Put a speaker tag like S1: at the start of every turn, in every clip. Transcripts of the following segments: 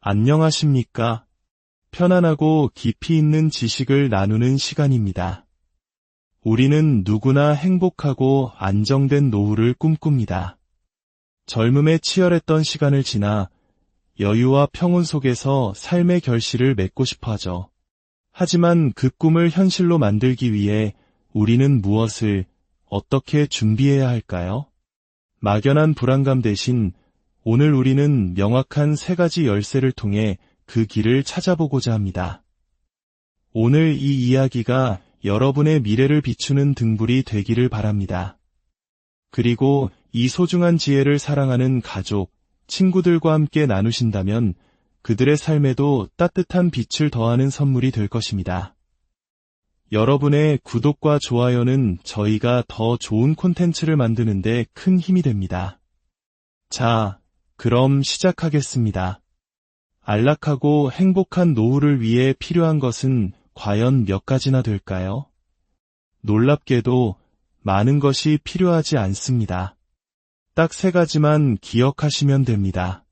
S1: 안녕하십니까? 편안하고 깊이 있는 지식을 나누는 시간입니다. 우리는 누구나 행복하고 안정된 노후를 꿈꿉니다. 젊음에 치열했던 시간을 지나 여유와 평온 속에서 삶의 결실을 맺고 싶어 하죠. 하지만 그 꿈을 현실로 만들기 위해 우리는 무엇을, 어떻게 준비해야 할까요? 막연한 불안감 대신 오늘 우리는 명확한 3가지 열쇠를 통해 그 길을 찾아보고자 합니다. 오늘 이 이야기가 여러분의 미래를 비추는 등불이 되기를 바랍니다. 그리고 이 소중한 지혜를 사랑하는 가족, 친구들과 함께 나누신다면 그들의 삶에도 따뜻한 빛을 더하는 선물이 될 것입니다. 여러분의 구독과 좋아요는 저희가 더 좋은 콘텐츠를 만드는 데 큰 힘이 됩니다. 자, 그럼 시작하겠습니다. 안락하고 행복한 노후를 위해 필요한 것은 과연 몇 가지나 될까요? 놀랍게도 많은 것이 필요하지 않습니다. 딱 3가지만 기억하시면 됩니다.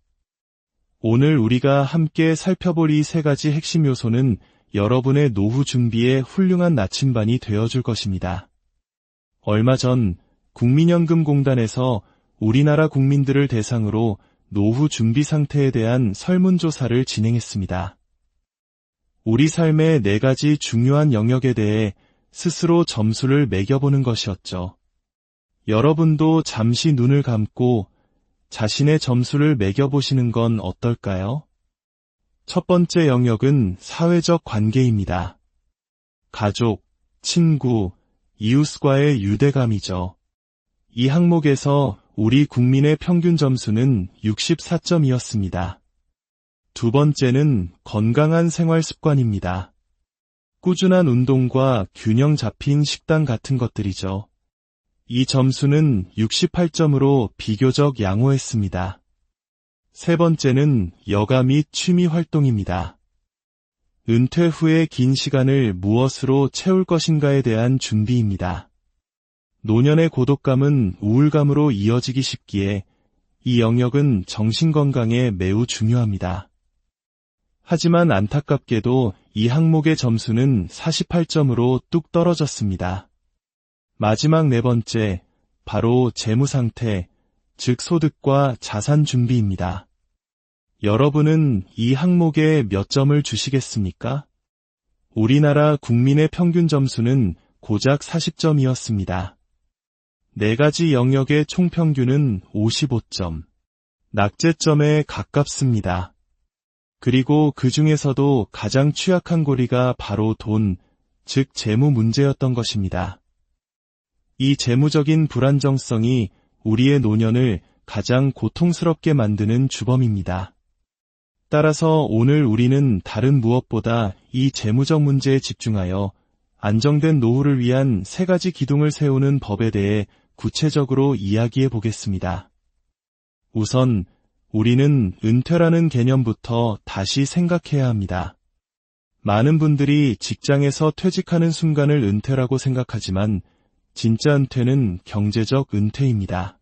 S1: 오늘 우리가 함께 살펴볼 이 3가지 핵심 요소는 여러분의 노후 준비에 훌륭한 나침반이 되어줄 것입니다. 얼마 전 국민연금공단에서 우리나라 국민들을 대상으로 노후 준비 상태에 대한 설문조사를 진행했습니다. 우리 삶의 4가지 중요한 영역에 대해 스스로 점수를 매겨보는 것이었죠. 여러분도 잠시 눈을 감고 자신의 점수를 매겨보시는 건 어떨까요? 첫 번째 영역은 사회적 관계입니다. 가족, 친구, 이웃과의 유대감이죠. 이 항목에서 우리 국민의 평균 점수는 64점이었습니다. 두 번째는 건강한 생활 습관입니다. 꾸준한 운동과 균형 잡힌 식단 같은 것들이죠. 이 점수는 68점으로 비교적 양호했습니다. 세 번째는 여가 및 취미 활동입니다. 은퇴 후의 긴 시간을 무엇으로 채울 것인가에 대한 준비입니다. 노년의 고독감은 우울감으로 이어지기 쉽기에 이 영역은 정신건강에 매우 중요합니다. 하지만 안타깝게도 이 항목의 점수는 48점으로 뚝 떨어졌습니다. 마지막 4번째, 바로 재무 상태, 즉 소득과 자산 준비입니다. 여러분은 이 항목에 몇 점을 주시겠습니까? 우리나라 국민의 평균 점수는 고작 40점이었습니다. 4가지 영역의 총평균은 55점, 낙제점에 가깝습니다. 그리고 그 중에서도 가장 취약한 고리가 바로 돈, 즉 재무 문제였던 것입니다. 이 재무적인 불안정성이 우리의 노년을 가장 고통스럽게 만드는 주범입니다. 따라서 오늘 우리는 다른 무엇보다 이 재무적 문제에 집중하여 안정된 노후를 위한 3가지 기둥을 세우는 법에 대해 구체적으로 이야기해 보겠습니다. 우선 우리는 은퇴라는 개념부터 다시 생각해야 합니다. 많은 분들이 직장에서 퇴직하는 순간을 은퇴라고 생각하지만 진짜 은퇴는 경제적 은퇴입니다.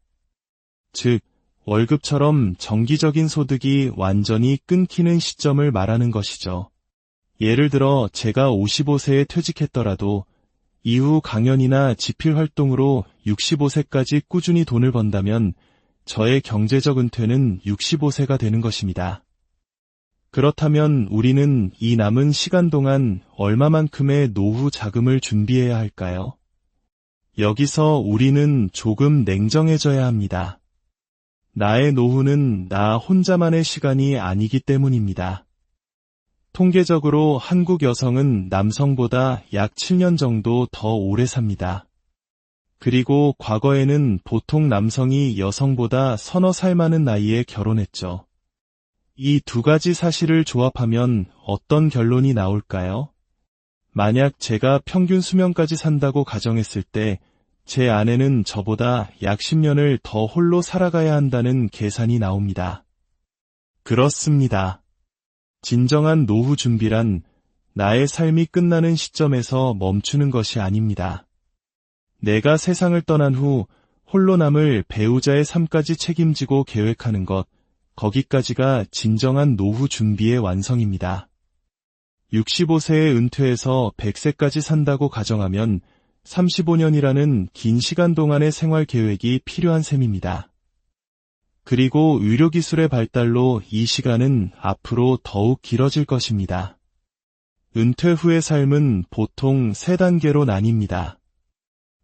S1: 즉, 월급처럼 정기적인 소득이 완전히 끊기는 시점을 말하는 것이죠. 예를 들어 제가 55세에 퇴직했더라도 이후 강연이나 집필 활동으로 65세까지 꾸준히 돈을 번다면 저의 경제적 은퇴는 65세가 되는 것입니다. 그렇다면 우리는 이 남은 시간 동안 얼마만큼의 노후 자금을 준비해야 할까요? 여기서 우리는 조금 냉정해져야 합니다. 나의 노후는 나 혼자만의 시간이 아니기 때문입니다. 통계적으로 한국 여성은 남성보다 약 7년 정도 더 오래 삽니다. 그리고 과거에는 보통 남성이 여성보다 서너 살 많은 나이에 결혼했죠. 이 2가지 사실을 조합하면 어떤 결론이 나올까요? 만약 제가 평균 수명까지 산다고 가정했을 때 제 아내는 저보다 약 10년을 더 홀로 살아가야 한다는 계산이 나옵니다. 그렇습니다. 진정한 노후 준비란 나의 삶이 끝나는 시점에서 멈추는 것이 아닙니다. 내가 세상을 떠난 후 홀로 남을 배우자의 삶까지 책임지고 계획하는 것, 거기까지가 진정한 노후 준비의 완성입니다. 65세에 은퇴해서 100세까지 산다고 가정하면 35년이라는 긴 시간 동안의 생활 계획이 필요한 셈입니다. 그리고 의료기술의 발달로 이 시간은 앞으로 더욱 길어질 것입니다. 은퇴 후의 삶은 보통 3단계로 나뉩니다.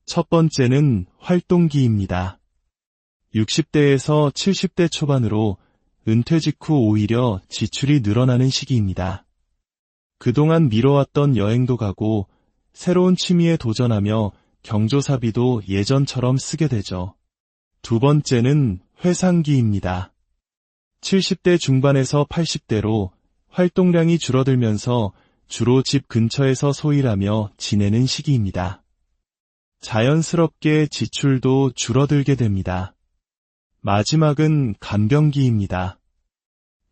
S1: 첫 번째는 활동기입니다. 60대에서 70대 초반으로 은퇴 직후 오히려 지출이 늘어나는 시기입니다. 그동안 미뤄왔던 여행도 가고 새로운 취미에 도전하며 경조사비도 예전처럼 쓰게 되죠. 두 번째는 회상기입니다. 70대 중반에서 80대로 활동량이 줄어들면서 주로 집 근처에서 소일하며 지내는 시기입니다. 자연스럽게 지출도 줄어들게 됩니다. 마지막은 간병기입니다.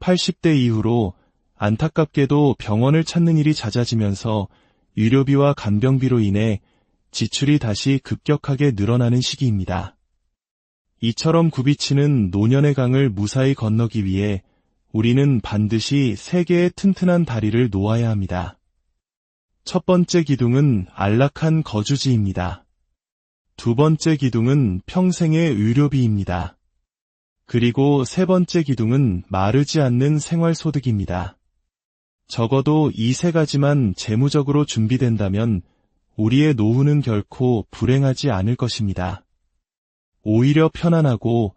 S1: 80대 이후로 안타깝게도 병원을 찾는 일이 잦아지면서 의료비와 간병비로 인해 지출이 다시 급격하게 늘어나는 시기입니다. 이처럼 굽이치는 노년의 강을 무사히 건너기 위해 우리는 반드시 3개의 튼튼한 다리를 놓아야 합니다. 첫 번째 기둥은 안락한 거주지입니다. 두 번째 기둥은 평생의 의료비입니다. 그리고 세 번째 기둥은 마르지 않는 생활소득입니다. 적어도 이 3가지만 재무적으로 준비된다면 우리의 노후는 결코 불행하지 않을 것입니다. 오히려 편안하고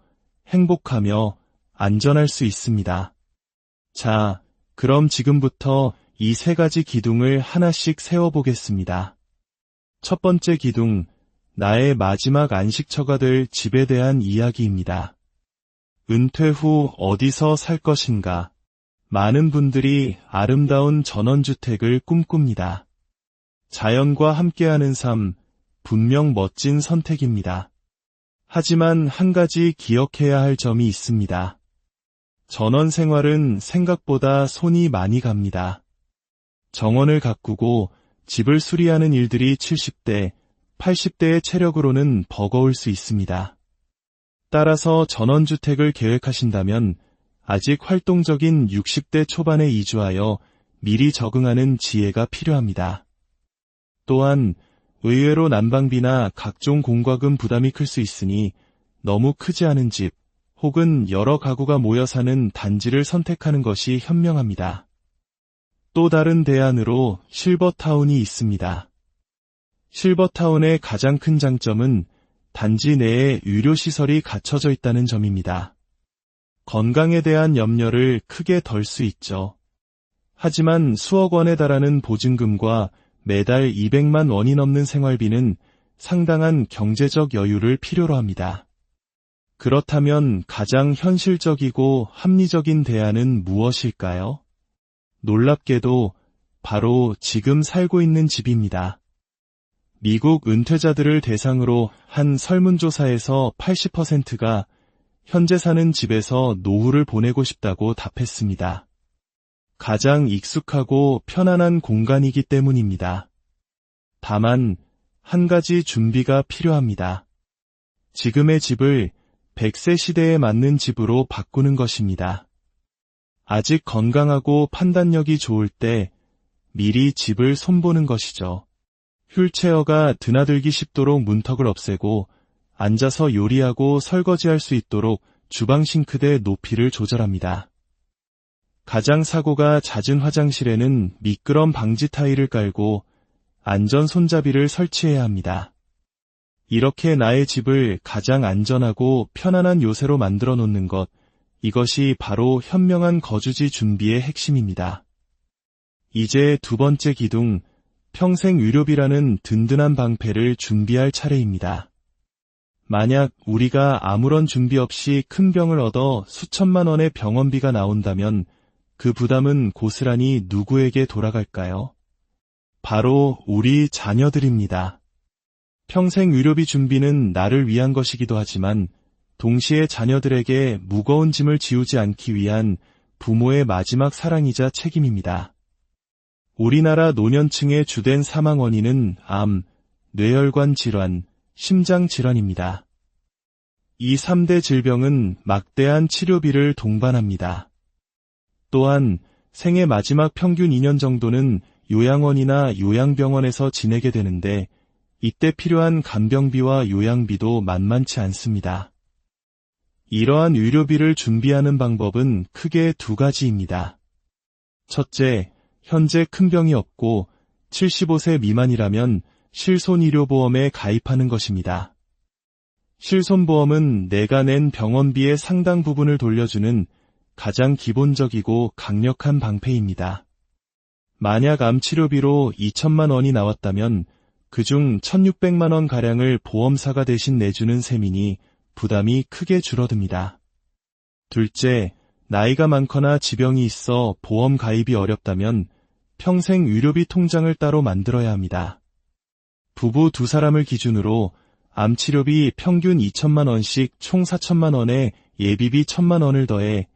S1: 행복하며 안전할 수 있습니다. 자, 그럼 지금부터 이 3가지 기둥을 하나씩 세워보겠습니다. 첫 번째 기둥, 나의 마지막 안식처가 될 집에 대한 이야기입니다. 은퇴 후 어디서 살 것인가? 많은 분들이 아름다운 전원주택을 꿈꿉니다. 자연과 함께하는 삶, 분명 멋진 선택입니다. 하지만 한 가지 기억해야 할 점이 있습니다. 전원 생활은 생각보다 손이 많이 갑니다. 정원을 가꾸고 집을 수리하는 일들이 70대, 80대의 체력으로는 버거울 수 있습니다. 따라서 전원주택을 계획하신다면 아직 활동적인 60대 초반에 이주하여 미리 적응하는 지혜가 필요합니다. 또한 의외로 난방비나 각종 공과금 부담이 클 수 있으니 너무 크지 않은 집 혹은 여러 가구가 모여 사는 단지를 선택하는 것이 현명합니다. 또 다른 대안으로 실버타운이 있습니다. 실버타운의 가장 큰 장점은 단지 내에 의료시설이 갖춰져 있다는 점입니다. 건강에 대한 염려를 크게 덜 수 있죠. 하지만 수억 원에 달하는 보증금과 매달 200만 원이 넘는 생활비는 상당한 경제적 여유를 필요로 합니다. 그렇다면 가장 현실적이고 합리적인 대안은 무엇일까요? 놀랍게도 바로 지금 살고 있는 집입니다. 미국 은퇴자들을 대상으로 한 설문조사에서 80%가 현재 사는 집에서 노후를 보내고 싶다고 답했습니다. 가장 익숙하고 편안한 공간이기 때문입니다. 다만 한 가지 준비가 필요합니다. 지금의 집을 100세 시대에 맞는 집으로 바꾸는 것입니다. 아직 건강하고 판단력이 좋을 때 미리 집을 손보는 것이죠. 휠체어가 드나들기 쉽도록 문턱을 없애고 앉아서 요리하고 설거지할 수 있도록 주방 싱크대 높이를 조절합니다. 가장 사고가 잦은 화장실에는 미끄럼 방지 타일을 깔고 안전 손잡이를 설치해야 합니다. 이렇게 나의 집을 가장 안전하고 편안한 요새로 만들어 놓는 것, 이것이 바로 현명한 거주지 준비의 핵심입니다. 이제 두 번째 기둥, 평생 의료비라는 든든한 방패를 준비할 차례입니다. 만약 우리가 아무런 준비 없이 큰 병을 얻어 수천만 원의 병원비가 나온다면 그 부담은 고스란히 누구에게 돌아갈까요? 바로 우리 자녀들입니다. 평생 의료비 준비는 나를 위한 것이기도 하지만 동시에 자녀들에게 무거운 짐을 지우지 않기 위한 부모의 마지막 사랑이자 책임입니다. 우리나라 노년층의 주된 사망 원인은 암, 뇌혈관 질환, 심장 질환입니다. 이 3대 질병은 막대한 치료비를 동반합니다. 또한 생애 마지막 평균 2년 정도는 요양원이나 요양병원에서 지내게 되는데 이때 필요한 간병비와 요양비도 만만치 않습니다. 이러한 의료비를 준비하는 방법은 크게 두 가지입니다. 첫째, 현재 큰 병이 없고 75세 미만이라면 실손의료보험에 가입하는 것입니다. 실손보험은 내가 낸 병원비의 상당 부분을 돌려주는 가장 기본적이고 강력한 방패입니다. 만약 암치료비로 2천만 원이 나왔다면 그중 1,600만 원가량을 보험사가 대신 내주는 셈이니 부담이 크게 줄어듭니다. 둘째, 나이가 많거나 지병이 있어 보험 가입이 어렵다면 평생 의료비 통장을 따로 만들어야 합니다. 부부 두 사람을 기준으로 암치료비 평균 2천만 원씩 총 4천만 원에 예비비 1,000만 원을 더해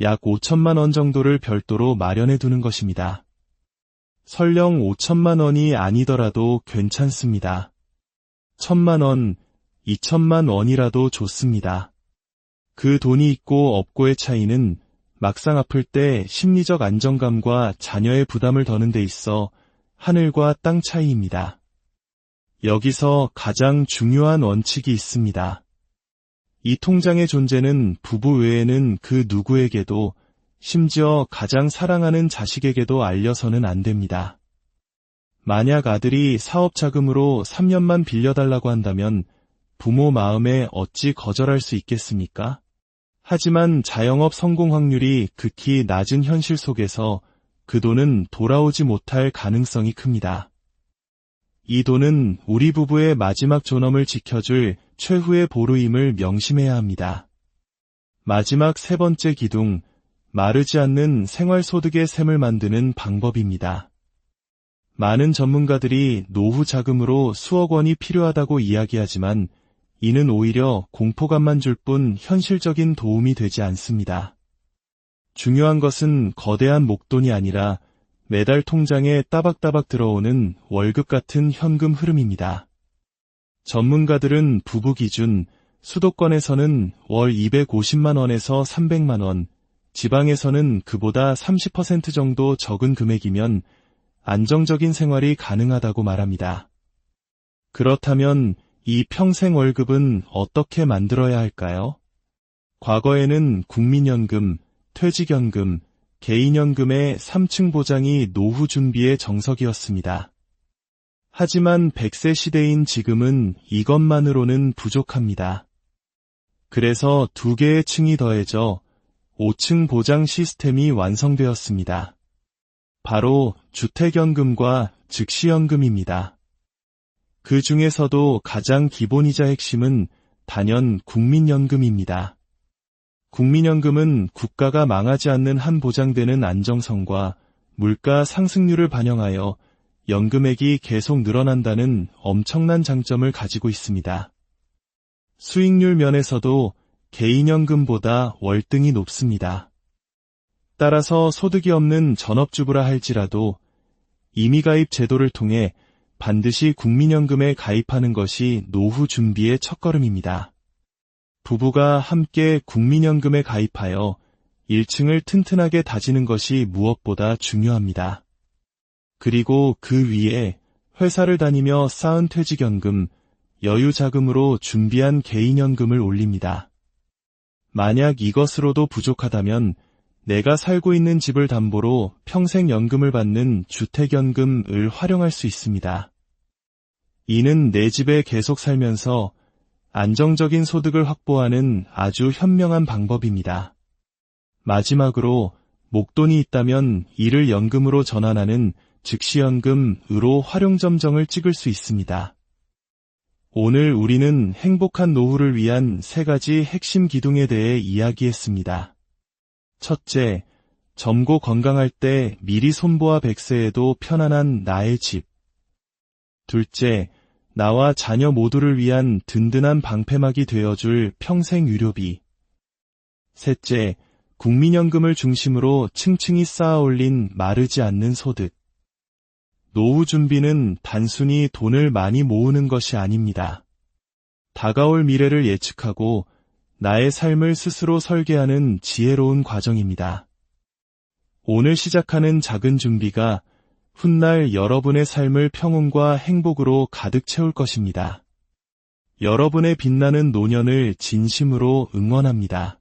S1: 약 5천만 원 정도를 별도로 마련해 두는 것입니다. 설령 5천만 원이 아니더라도 괜찮습니다. 1,000만 원, 2천만 원이라도 좋습니다. 그 돈이 있고 없고의 차이는 막상 아플 때 심리적 안정감과 자녀의 부담을 더는 데 있어 하늘과 땅 차이입니다. 여기서 가장 중요한 원칙이 있습니다. 이 통장의 존재는 부부 외에는 그 누구에게도, 심지어 가장 사랑하는 자식에게도 알려서는 안 됩니다. 만약 아들이 사업 자금으로 3년만 빌려달라고 한다면 부모 마음에 어찌 거절할 수 있겠습니까? 하지만 자영업 성공 확률이 극히 낮은 현실 속에서 그 돈은 돌아오지 못할 가능성이 큽니다. 이 돈은 우리 부부의 마지막 존엄을 지켜줄 최후의 보루임을 명심해야 합니다. 마지막 세 번째 기둥, 마르지 않는 생활소득의 셈을 만드는 방법입니다. 많은 전문가들이 노후 자금으로 수억 원이 필요하다고 이야기하지만 이는 오히려 공포감만 줄 뿐 현실적인 도움이 되지 않습니다. 중요한 것은 거대한 목돈이 아니라 매달 통장에 따박따박 들어오는 월급 같은 현금 흐름입니다. 전문가들은 부부 기준 수도권에서는 월 250만 원에서 300만 원, 지방에서는 그보다 30% 정도 적은 금액이면 안정적인 생활이 가능하다고 말합니다. 그렇다면 이 평생 월급은 어떻게 만들어야 할까요? 과거에는 국민연금, 퇴직연금, 개인연금의 3층 보장이 노후 준비의 정석이었습니다. 하지만 100세 시대인 지금은 이것만으로는 부족합니다. 그래서 두 개의 층이 더해져 5층 보장 시스템이 완성되었습니다. 바로 주택연금과 즉시연금입니다. 그 중에서도 가장 기본이자 핵심은 단연 국민연금입니다. 국민연금은 국가가 망하지 않는 한 보장되는 안정성과 물가 상승률을 반영하여 연금액이 계속 늘어난다는 엄청난 장점을 가지고 있습니다. 수익률 면에서도 개인연금보다 월등히 높습니다. 따라서 소득이 없는 전업주부라 할지라도 임의가입 제도를 통해 반드시 국민연금에 가입하는 것이 노후 준비의 첫걸음입니다. 부부가 함께 국민연금에 가입하여 1층을 튼튼하게 다지는 것이 무엇보다 중요합니다. 그리고 그 위에 회사를 다니며 쌓은 퇴직연금, 여유자금으로 준비한 개인연금을 올립니다. 만약 이것으로도 부족하다면 내가 살고 있는 집을 담보로 평생 연금을 받는 주택연금을 활용할 수 있습니다. 이는 내 집에 계속 살면서 안정적인 소득을 확보하는 아주 현명한 방법입니다. 마지막으로 목돈이 있다면 이를 연금으로 전환하는 즉시연금으로 활용점정을 찍을 수 있습니다. 오늘 우리는 행복한 노후를 위한 세 가지 핵심 기둥에 대해 이야기했습니다. 첫째, 젊고 건강할 때 미리 손보아 100세에도 편안한 나의 집. 둘째, 나와 자녀 모두를 위한 든든한 방패막이 되어줄 평생 의료비. 셋째, 국민연금을 중심으로 층층이 쌓아 올린 마르지 않는 소득. 노후 준비는 단순히 돈을 많이 모으는 것이 아닙니다. 다가올 미래를 예측하고 나의 삶을 스스로 설계하는 지혜로운 과정입니다. 오늘 시작하는 작은 준비가 훗날 여러분의 삶을 평온과 행복으로 가득 채울 것입니다. 여러분의 빛나는 노년을 진심으로 응원합니다.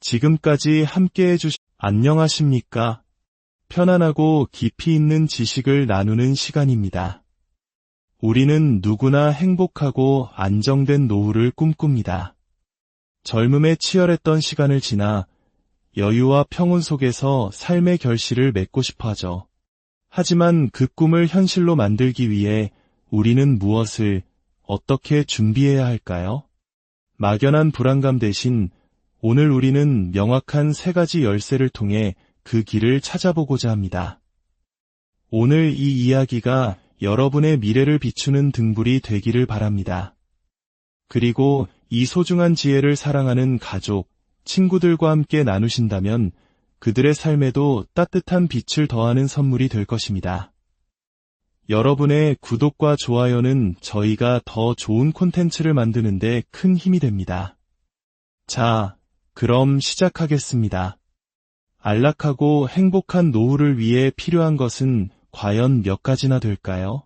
S1: 지금까지 함께해 주신 안녕하십니까? 편안하고 깊이 있는 지식을 나누는 시간입니다. 우리는 누구나 행복하고 안정된 노후를 꿈꿉니다. 젊음에 치열했던 시간을 지나 여유와 평온 속에서 삶의 결실을 맺고 싶어 하죠. 하지만 그 꿈을 현실로 만들기 위해 우리는 무엇을 어떻게 준비해야 할까요? 막연한 불안감 대신 오늘 우리는 명확한 3가지 열쇠를 통해 그 길을 찾아보고자 합니다. 오늘 이 이야기가 여러분의 미래를 비추는 등불이 되기를 바랍니다. 그리고 이 소중한 지혜를 사랑하는 가족, 친구들과 함께 나누신다면 그들의 삶에도 따뜻한 빛을 더하는 선물이 될 것입니다. 여러분의 구독과 좋아요는 저희가 더 좋은 콘텐츠를 만드는 데 큰 힘이 됩니다. 자, 그럼 시작하겠습니다. 안락하고 행복한 노후를 위해 필요한 것은 과연 몇 가지나 될까요?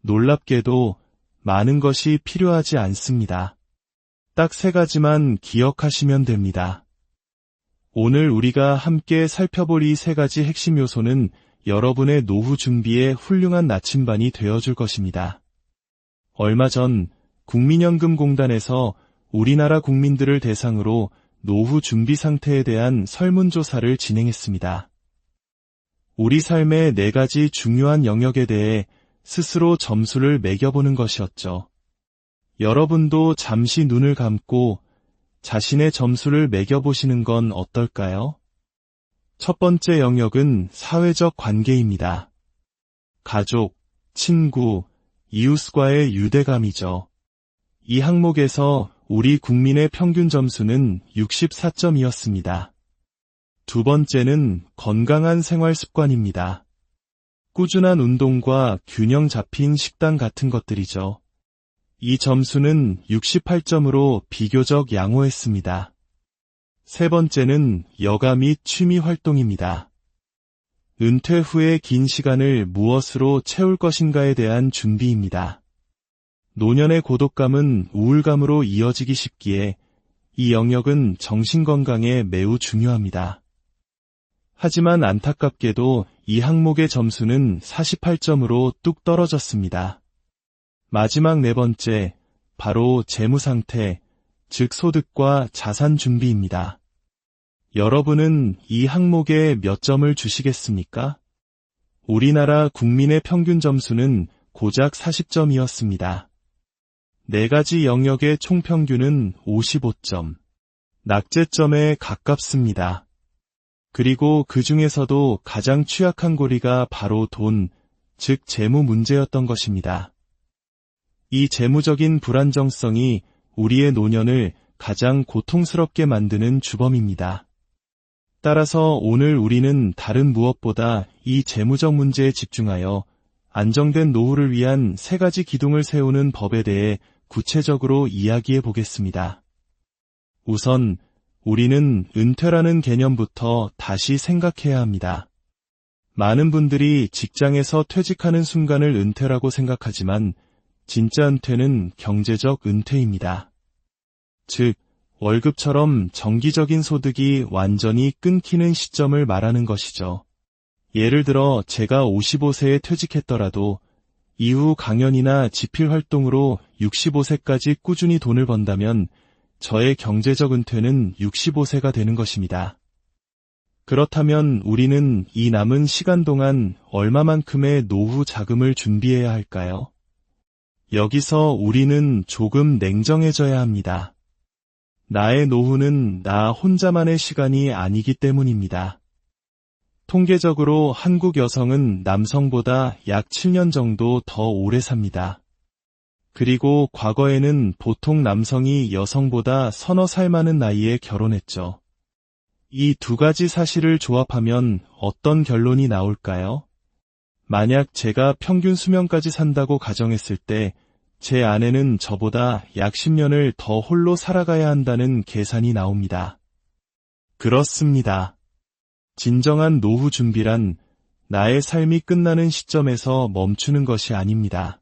S1: 놀랍게도 많은 것이 필요하지 않습니다. 딱 3가지만 기억하시면 됩니다. 오늘 우리가 함께 살펴볼 이 3가지 핵심 요소는 여러분의 노후 준비에 훌륭한 나침반이 되어줄 것입니다. 얼마 전 국민연금공단에서 우리나라 국민들을 대상으로 노후 준비 상태에 대한 설문조사를 진행했습니다. 우리 삶의 4가지 중요한 영역에 대해 스스로 점수를 매겨보는 것이었죠. 여러분도 잠시 눈을 감고 자신의 점수를 매겨보시는 건 어떨까요? 첫 번째 영역은 사회적 관계입니다. 가족, 친구, 이웃과의 유대감이죠. 이 항목에서 우리 국민의 평균 점수는 64점이었습니다. 두 번째는 건강한 생활 습관입니다. 꾸준한 운동과 균형 잡힌 식단 같은 것들이죠. 이 점수는 68점으로 비교적 양호했습니다. 세 번째는 여가 및 취미 활동입니다. 은퇴 후의 긴 시간을 무엇으로 채울 것인가에 대한 준비입니다. 노년의 고독감은 우울감으로 이어지기 쉽기에 이 영역은 정신건강에 매우 중요합니다. 하지만 안타깝게도 이 항목의 점수는 48점으로 뚝 떨어졌습니다. 마지막 4번째, 바로 재무 상태, 즉 소득과 자산 준비입니다. 여러분은 이 항목에 몇 점을 주시겠습니까? 우리나라 국민의 평균 점수는 고작 40점이었습니다. 4가지 영역의 총평균은 55점, 낙제점에 가깝습니다. 그리고 그 중에서도 가장 취약한 고리가 바로 돈, 즉 재무 문제였던 것입니다. 이 재무적인 불안정성이 우리의 노년을 가장 고통스럽게 만드는 주범입니다. 따라서 오늘 우리는 다른 무엇보다 이 재무적 문제에 집중하여 안정된 노후를 위한 3가지 기둥을 세우는 법에 대해 구체적으로 이야기해 보겠습니다. 우선 우리는 은퇴라는 개념부터 다시 생각해야 합니다. 많은 분들이 직장에서 퇴직하는 순간을 은퇴라고 생각하지만 진짜 은퇴는 경제적 은퇴입니다. 즉, 월급처럼 정기적인 소득이 완전히 끊기는 시점을 말하는 것이죠. 예를 들어 제가 55세에 퇴직했더라도 이후 강연이나 집필 활동으로 65세까지 꾸준히 돈을 번다면 저의 경제적 은퇴는 65세가 되는 것입니다. 그렇다면 우리는 이 남은 시간 동안 얼마만큼의 노후 자금을 준비해야 할까요? 여기서 우리는 조금 냉정해져야 합니다. 나의 노후는 나 혼자만의 시간이 아니기 때문입니다. 통계적으로 한국 여성은 남성보다 약 7년 정도 더 오래 삽니다. 그리고 과거에는 보통 남성이 여성보다 서너 살 많은 나이에 결혼했죠. 이 2가지 사실을 조합하면 어떤 결론이 나올까요? 만약 제가 평균 수명까지 산다고 가정했을 때 제 아내는 저보다 약 10년을 더 홀로 살아가야 한다는 계산이 나옵니다. 그렇습니다. 진정한 노후 준비란 나의 삶이 끝나는 시점에서 멈추는 것이 아닙니다.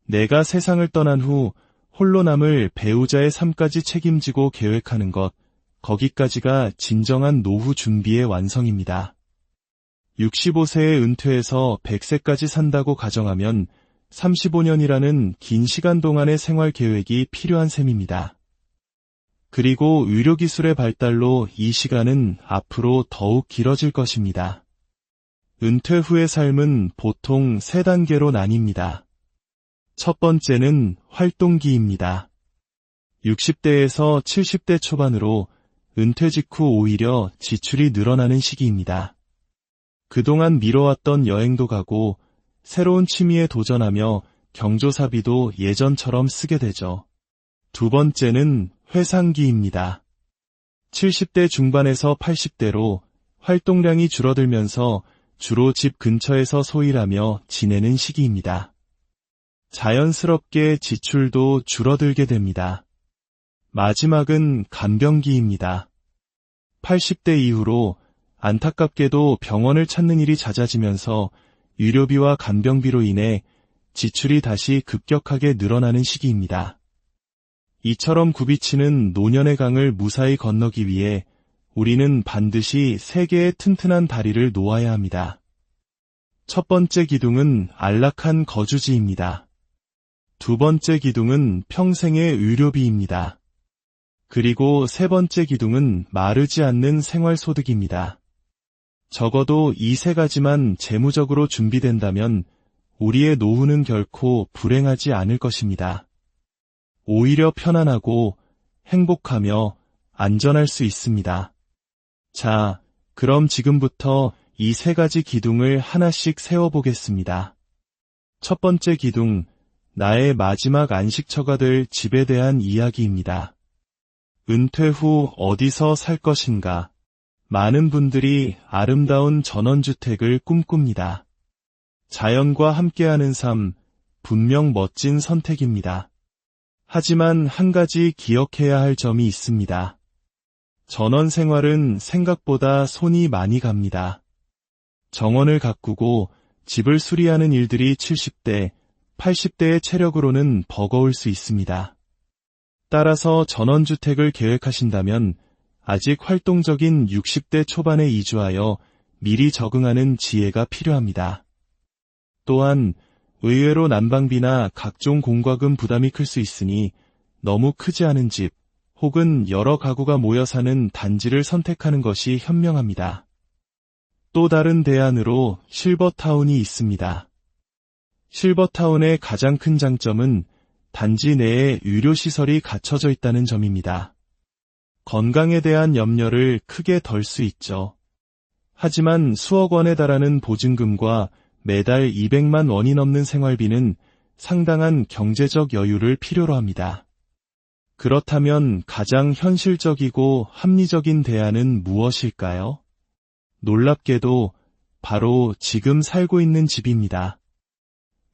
S1: 내가 세상을 떠난 후 홀로 남을 배우자의 삶까지 책임지고 계획하는 것, 거기까지가 진정한 노후 준비의 완성입니다. 65세에 은퇴해서 100세까지 산다고 가정하면 35년이라는 긴 시간 동안의 생활 계획이 필요한 셈입니다. 그리고 의료기술의 발달로 이 시간은 앞으로 더욱 길어질 것입니다. 은퇴 후의 삶은 보통 3단계로 나뉩니다. 첫 번째는 활동기입니다. 60대에서 70대 초반으로 은퇴 직후 오히려 지출이 늘어나는 시기입니다. 그동안 미뤄왔던 여행도 가고 새로운 취미에 도전하며 경조사비도 예전처럼 쓰게 되죠. 두 번째는 회상기입니다. 70대 중반에서 80대로 활동량이 줄어들면서 주로 집 근처에서 소일하며 지내는 시기입니다. 자연스럽게 지출도 줄어들게 됩니다. 마지막은 간병기입니다. 80대 이후로 안타깝게도 병원을 찾는 일이 잦아지면서 의료비와 간병비로 인해 지출이 다시 급격하게 늘어나는 시기입니다. 이처럼 굽이치는 노년의 강을 무사히 건너기 위해 우리는 반드시 3개의 튼튼한 다리를 놓아야 합니다. 첫 번째 기둥은 안락한 거주지입니다. 두 번째 기둥은 평생의 의료비입니다. 그리고 세 번째 기둥은 마르지 않는 생활소득입니다. 적어도 이 3가지만 재무적으로 준비된다면 우리의 노후는 결코 불행하지 않을 것입니다. 오히려 편안하고 행복하며 안전할 수 있습니다. 자, 그럼 지금부터 이 3가지 기둥을 하나씩 세워보겠습니다. 첫 번째 기둥, 나의 마지막 안식처가 될 집에 대한 이야기입니다. 은퇴 후 어디서 살 것인가? 많은 분들이 아름다운 전원주택을 꿈꿉니다. 자연과 함께하는 삶, 분명 멋진 선택입니다. 하지만 한 가지 기억해야 할 점이 있습니다. 전원 생활은 생각보다 손이 많이 갑니다. 정원을 가꾸고 집을 수리하는 일들이 70대, 80대의 체력으로는 버거울 수 있습니다. 따라서 전원주택을 계획하신다면 아직 활동적인 60대 초반에 이주하여 미리 적응하는 지혜가 필요합니다. 또한 의외로 난방비나 각종 공과금 부담이 클 수 있으니 너무 크지 않은 집 혹은 여러 가구가 모여 사는 단지를 선택하는 것이 현명합니다. 또 다른 대안으로 실버타운이 있습니다. 실버타운의 가장 큰 장점은 단지 내에 의료시설이 갖춰져 있다는 점입니다. 건강에 대한 염려를 크게 덜 수 있죠. 하지만 수억 원에 달하는 보증금과 매달 200만 원이 넘는 생활비는 상당한 경제적 여유를 필요로 합니다. 그렇다면 가장 현실적이고 합리적인 대안은 무엇일까요? 놀랍게도 바로 지금 살고 있는 집입니다.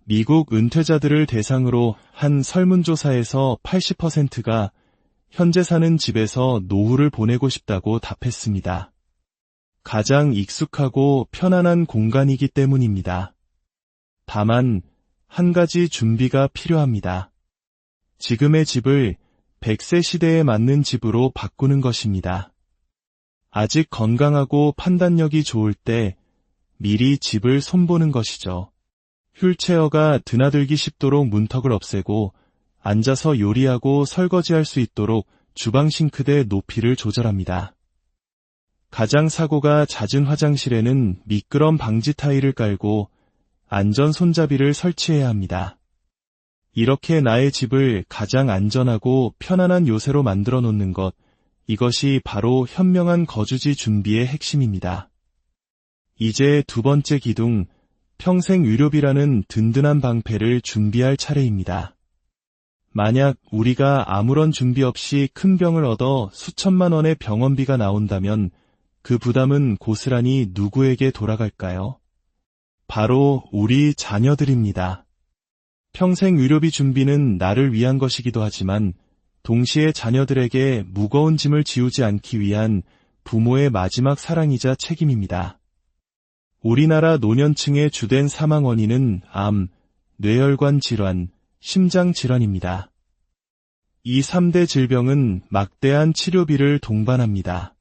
S1: 미국 은퇴자들을 대상으로 한 설문조사에서 80%가 현재 사는 집에서 노후를 보내고 싶다고 답했습니다. 가장 익숙하고 편안한 공간이기 때문입니다. 다만 한 가지 준비가 필요합니다. 지금의 집을 100세 시대에 맞는 집으로 바꾸는 것입니다. 아직 건강하고 판단력이 좋을 때 미리 집을 손보는 것이죠. 휠체어가 드나들기 쉽도록 문턱을 없애고 앉아서 요리하고 설거지할 수 있도록 주방 싱크대 높이를 조절합니다. 가장 사고가 잦은 화장실에는 미끄럼 방지 타일을 깔고 안전 손잡이를 설치해야 합니다. 이렇게 나의 집을 가장 안전하고 편안한 요새로 만들어 놓는 것, 이것이 바로 현명한 거주지 준비의 핵심입니다. 이제 두 번째 기둥, 평생 의료비라는 든든한 방패를 준비할 차례입니다. 만약 우리가 아무런 준비 없이 큰 병을 얻어 수천만 원의 병원비가 나온다면 그 부담은 고스란히 누구에게 돌아갈까요? 바로 우리 자녀들입니다. 평생 의료비 준비는 나를 위한 것이기도 하지만 동시에 자녀들에게 무거운 짐을 지우지 않기 위한 부모의 마지막 사랑이자 책임입니다. 우리나라 노년층의 주된 사망 원인은 암, 뇌혈관 질환, 심장 질환입니다. 이 3대 질병은 막대한 치료비를 동반합니다.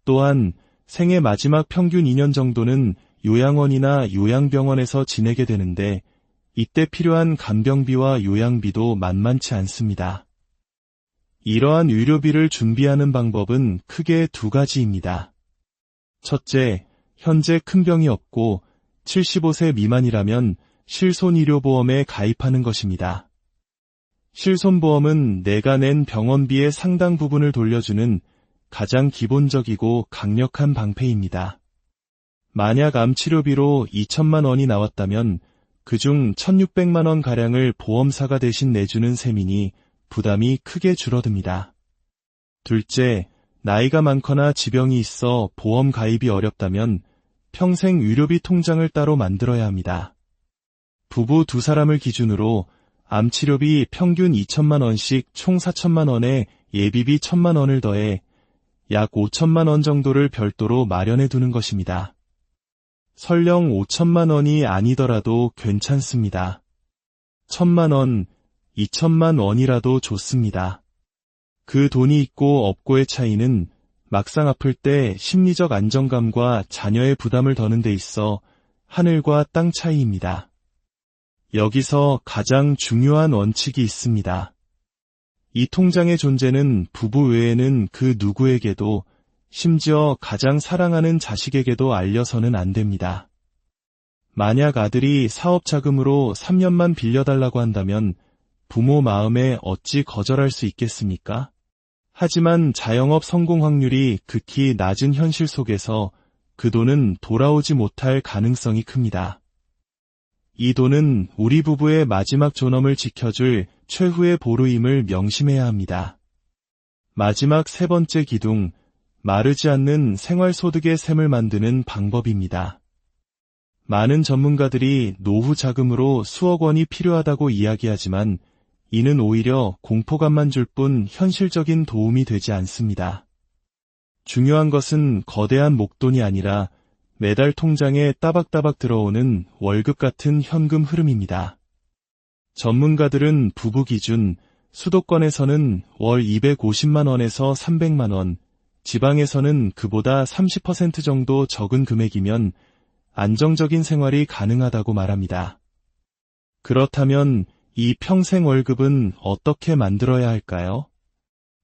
S1: 또한 생애 마지막 평균 2년 정도는 요양원이나 요양병원에서 지내게 되는데 이때 필요한 간병비와 요양비도 만만치 않습니다. 이러한 의료비를 준비하는 방법은 크게 두 가지입니다. 첫째, 현재 큰 병이 없고 75세 미만이라면 실손의료보험에 가입하는 것입니다. 실손보험은 내가 낸 병원비의 상당 부분을 돌려주는 가장 기본적이고 강력한 방패입니다. 만약 암치료비로 2천만 원이 나왔다면 그중 1,600만 원가량을 보험사가 대신 내주는 셈이니 부담이 크게 줄어듭니다. 둘째, 나이가 많거나 지병이 있어 보험 가입이 어렵다면 평생 의료비 통장을 따로 만들어야 합니다. 부부 두 사람을 기준으로 암치료비 평균 2천만 원씩 총 4천만 원에 예비비 1천만 원을 더해 약 5천만 원 정도를 별도로 마련해 두는 것입니다. 설령 5천만 원이 아니더라도 괜찮습니다. 1,000만 원, 2천만 원이라도 좋습니다. 그 돈이 있고 없고의 차이는 막상 아플 때 심리적 안정감과 자녀의 부담을 더는 데 있어 하늘과 땅 차이입니다. 여기서 가장 중요한 원칙이 있습니다. 이 통장의 존재는 부부 외에는 그 누구에게도 심지어 가장 사랑하는 자식에게도 알려서는 안 됩니다. 만약 아들이 사업자금으로 3년만 빌려달라고 한다면 부모 마음에 어찌 거절할 수 있겠습니까? 하지만 자영업 성공 확률이 극히 낮은 현실 속에서 그 돈은 돌아오지 못할 가능성이 큽니다. 이 돈은 우리 부부의 마지막 존엄을 지켜줄 최후의 보루임을 명심해야 합니다. 마지막 세 번째 기둥, 마르지 않는 생활소득의 셈을 만드는 방법입니다. 많은 전문가들이 노후 자금으로 수억 원이 필요하다고 이야기하지만 이는 오히려 공포감만 줄 뿐 현실적인 도움이 되지 않습니다. 중요한 것은 거대한 목돈이 아니라 매달 통장에 따박따박 들어오는 월급 같은 현금 흐름입니다. 전문가들은 부부 기준 수도권에서는 월 250만 원에서 300만 원, 지방에서는 그보다 30% 정도 적은 금액이면 안정적인 생활이 가능하다고 말합니다. 그렇다면 이 평생 월급은 어떻게 만들어야 할까요?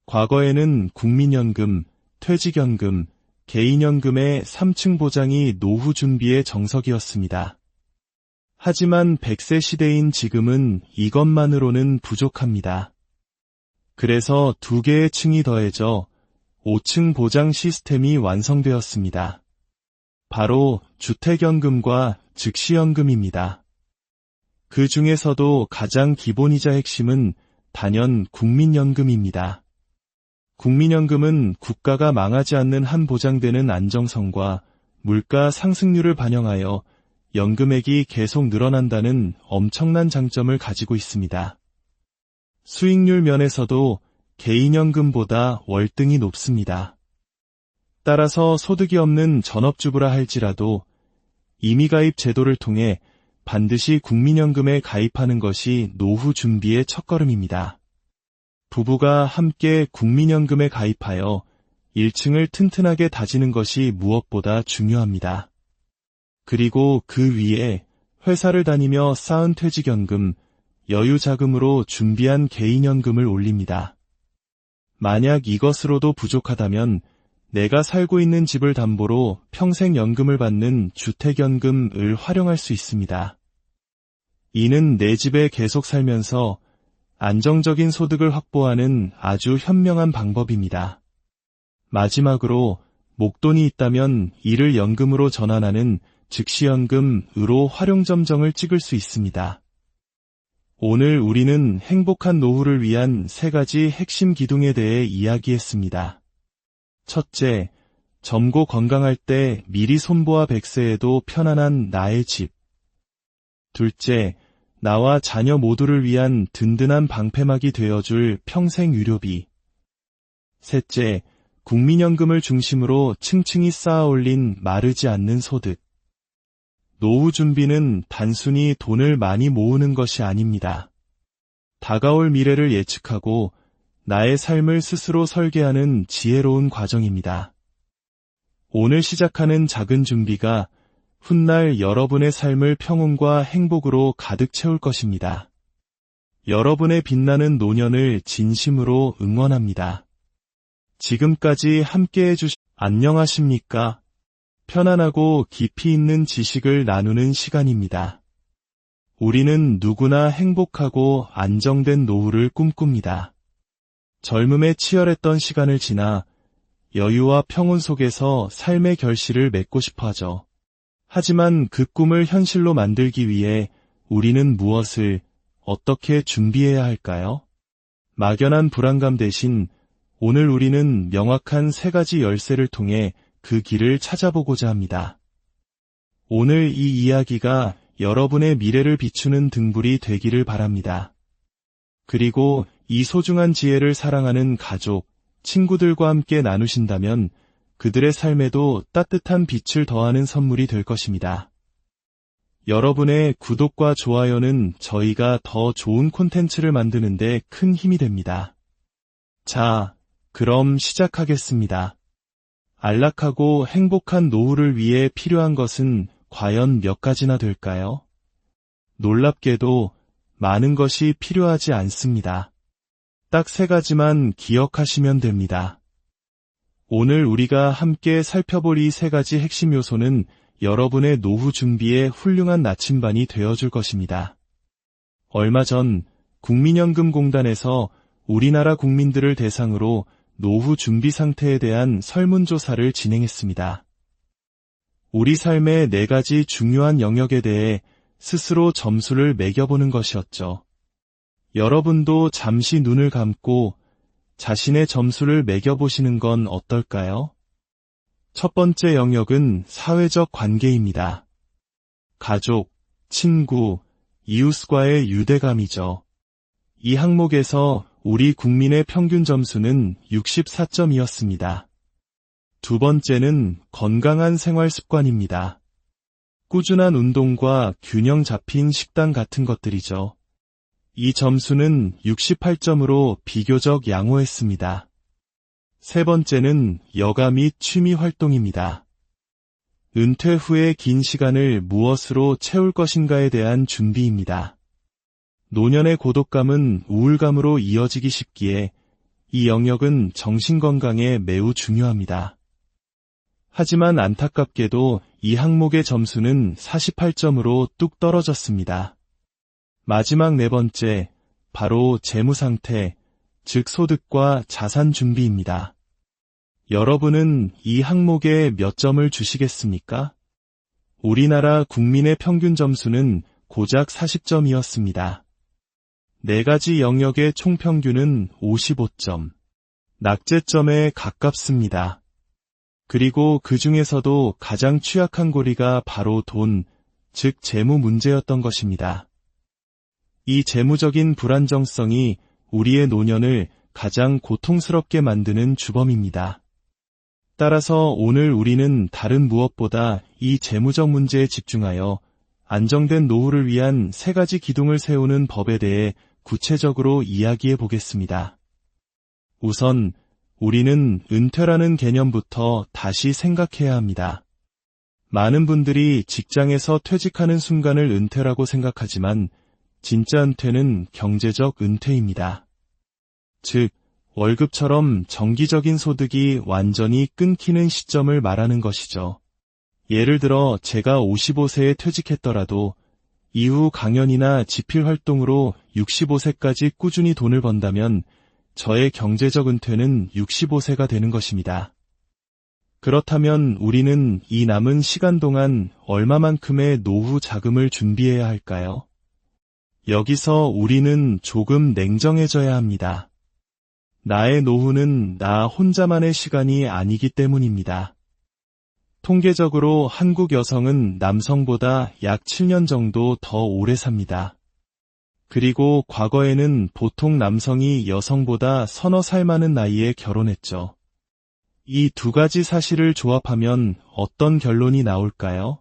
S1: 과거에는 국민연금, 퇴직연금, 개인연금의 3층 보장이 노후 준비의 정석이었습니다. 하지만 100세 시대인 지금은 이것만으로는 부족합니다. 그래서 두 개의 층이 더해져 5층 보장 시스템이 완성되었습니다. 바로 주택연금과 즉시연금입니다. 그 중에서도 가장 기본이자 핵심은 단연 국민연금입니다. 국민연금은 국가가 망하지 않는 한 보장되는 안정성과 물가 상승률을 반영하여 연금액이 계속 늘어난다는 엄청난 장점을 가지고 있습니다. 수익률 면에서도 개인연금보다 월등히 높습니다. 따라서 소득이 없는 전업주부라 할지라도 임의가입 제도를 통해 반드시 국민연금에 가입하는 것이 노후 준비의 첫걸음입니다. 부부가 함께 국민연금에 가입하여 1층을 튼튼하게 다지는 것이 무엇보다 중요합니다. 그리고 그 위에 회사를 다니며 쌓은 퇴직연금, 여유자금으로 준비한 개인연금을 올립니다. 만약 이것으로도 부족하다면 내가 살고 있는 집을 담보로 평생 연금을 받는 주택연금을 활용할 수 있습니다. 이는 내 집에 계속 살면서 안정적인 소득을 확보하는 아주 현명한 방법입니다. 마지막으로 목돈이 있다면 이를 연금으로 전환하는 즉시연금으로 활용점정을 찍을 수 있습니다. 오늘 우리는 행복한 노후를 위한 세 가지 핵심 기둥에 대해 이야기했습니다. 첫째, 젊고 건강할 때 미리 손보아 100세에도 편안한 나의 집. 둘째, 나와 자녀 모두를 위한 든든한 방패막이 되어줄 평생 유료비. 셋째, 국민연금을 중심으로 층층이 쌓아 올린 마르지 않는 소득. 노후 준비는 단순히 돈을 많이 모으는 것이 아닙니다. 다가올 미래를 예측하고 나의 삶을 스스로 설계하는 지혜로운 과정입니다. 오늘 시작하는 작은 준비가 훗날 여러분의 삶을 평온과 행복으로 가득 채울 것입니다. 여러분의 빛나는 노년을 진심으로 응원합니다. 지금까지 함께해 주신 안녕하십니까? 편안하고 깊이 있는 지식을 나누는 시간입니다. 우리는 누구나 행복하고 안정된 노후를 꿈꿉니다. 젊음에 치열했던 시간을 지나 여유와 평온 속에서 삶의 결실을 맺고 싶어 하죠. 하지만 그 꿈을 현실로 만들기 위해 우리는 무엇을, 어떻게 준비해야 할까요? 막연한 불안감 대신 오늘 우리는 명확한 3가지 열쇠를 통해 그 길을 찾아보고자 합니다. 오늘 이 이야기가 여러분의 미래를 비추는 등불이 되기를 바랍니다. 그리고 이 소중한 지혜를 사랑하는 가족, 친구들과 함께 나누신다면 그들의 삶에도 따뜻한 빛을 더하는 선물이 될 것입니다. 여러분의 구독과 좋아요는 저희가 더 좋은 콘텐츠를 만드는 데 큰 힘이 됩니다. 자, 그럼 시작하겠습니다. 안락하고 행복한 노후를 위해 필요한 것은 과연 몇 가지나 될까요? 놀랍게도 많은 것이 필요하지 않습니다. 딱 3가지만 기억하시면 됩니다. 오늘 우리가 함께 살펴볼 이 3가지 핵심 요소는 여러분의 노후 준비에 훌륭한 나침반이 되어줄 것입니다. 얼마 전 국민연금공단에서 우리나라 국민들을 대상으로 노후 준비 상태에 대한 설문조사를 진행했습니다. 우리 삶의 4가지 중요한 영역에 대해 스스로 점수를 매겨보는 것이었죠. 여러분도 잠시 눈을 감고 자신의 점수를 매겨보시는 건 어떨까요? 첫 번째 영역은 사회적 관계입니다. 가족, 친구, 이웃과의 유대감이죠. 이 항목에서 우리 국민의 평균 점수는 64점이었습니다. 두 번째는 건강한 생활 습관입니다. 꾸준한 운동과 균형 잡힌 식단 같은 것들이죠. 이 점수는 68점으로 비교적 양호했습니다. 세 번째는 여가 및 취미 활동입니다. 은퇴 후의 긴 시간을 무엇으로 채울 것인가에 대한 준비입니다. 노년의 고독감은 우울감으로 이어지기 쉽기에 이 영역은 정신건강에 매우 중요합니다. 하지만 안타깝게도 이 항목의 점수는 48점으로 뚝 떨어졌습니다. 마지막 4번째, 바로 재무 상태, 즉 소득과 자산 준비입니다. 여러분은 이 항목에 몇 점을 주시겠습니까? 우리나라 국민의 평균 점수는 고작 40점이었습니다. 4가지 영역의 총평균은 55점, 낙제점에 가깝습니다. 그리고 그 중에서도 가장 취약한 고리가 바로 돈, 즉 재무 문제였던 것입니다. 이 재무적인 불안정성이 우리의 노년을 가장 고통스럽게 만드는 주범입니다. 따라서 오늘 우리는 다른 무엇보다 이 재무적 문제에 집중하여 안정된 노후를 위한 3가지 기둥을 세우는 법에 대해 구체적으로 이야기해 보겠습니다. 우선 우리는 은퇴라는 개념부터 다시 생각해야 합니다. 많은 분들이 직장에서 퇴직하는 순간을 은퇴라고 생각하지만 진짜 은퇴는 경제적 은퇴입니다. 즉, 월급처럼 정기적인 소득이 완전히 끊기는 시점을 말하는 것이죠. 예를 들어 제가 55세에 퇴직했더라도 이후 강연이나 집필 활동으로 65세까지 꾸준히 돈을 번다면 저의 경제적 은퇴는 65세가 되는 것입니다. 그렇다면 우리는 이 남은 시간 동안 얼마만큼의 노후 자금을 준비해야 할까요? 여기서 우리는 조금 냉정해져야 합니다. 나의 노후는 나 혼자만의 시간이 아니기 때문입니다. 통계적으로 한국 여성은 남성보다 약 7년 정도 더 오래 삽니다. 그리고 과거에는 보통 남성이 여성보다 서너 살 많은 나이에 결혼했죠. 이 두 가지 사실을 조합하면 어떤 결론이 나올까요?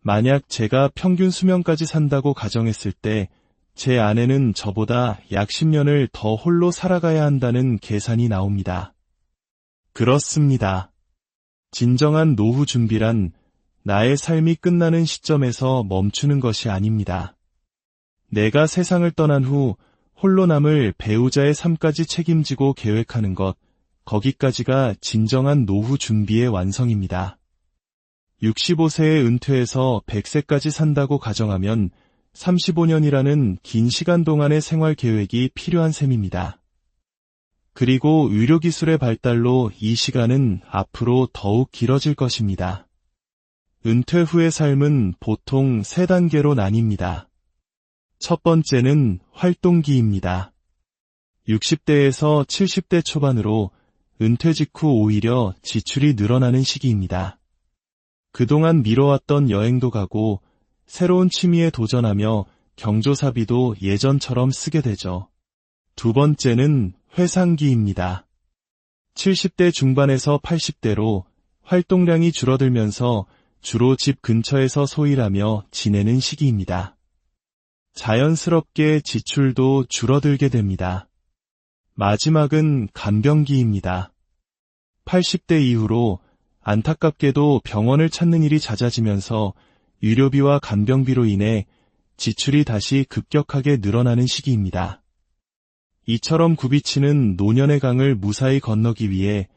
S1: 만약 제가 평균 수명까지 산다고 가정했을 때 제 아내는 저보다 약 10년을 더 홀로 살아가야 한다는 계산이 나옵니다. 그렇습니다. 진정한 노후 준비란 나의 삶이 끝나는 시점에서 멈추는 것이 아닙니다. 내가 세상을 떠난 후 홀로 남을 배우자의 삶까지 책임지고 계획하는 것, 거기까지가 진정한 노후 준비의 완성입니다. 65세에 은퇴해서 100세까지 산다고 가정하면 35년이라는 긴 시간 동안의 생활 계획이 필요한 셈입니다. 그리고 의료기술의 발달로 이 시간은 앞으로 더욱 길어질 것입니다. 은퇴 후의 삶은 보통 3단계로 나뉩니다. 첫 번째는 활동기입니다. 60대에서 70대 초반으로 은퇴 직후 오히려 지출이 늘어나는 시기입니다. 그동안 미뤄왔던 여행도 가고 새로운 취미에 도전하며 경조사비도 예전처럼 쓰게 되죠. 두 번째는 회상기입니다. 70대 중반에서 80대로 활동량이 줄어들면서 주로 집 근처에서 소일하며 지내는 시기입니다. 자연스럽게 지출도 줄어들게 됩니다. 마지막은 간병기입니다. 80대 이후로 안타깝게도 병원을 찾는 일이 잦아지면서 의료비와 간병비로 인해 지출이 다시 급격하게 늘어나는 시기입니다. 이처럼 굽이치는 노년의 강을 무사히 건너기 위해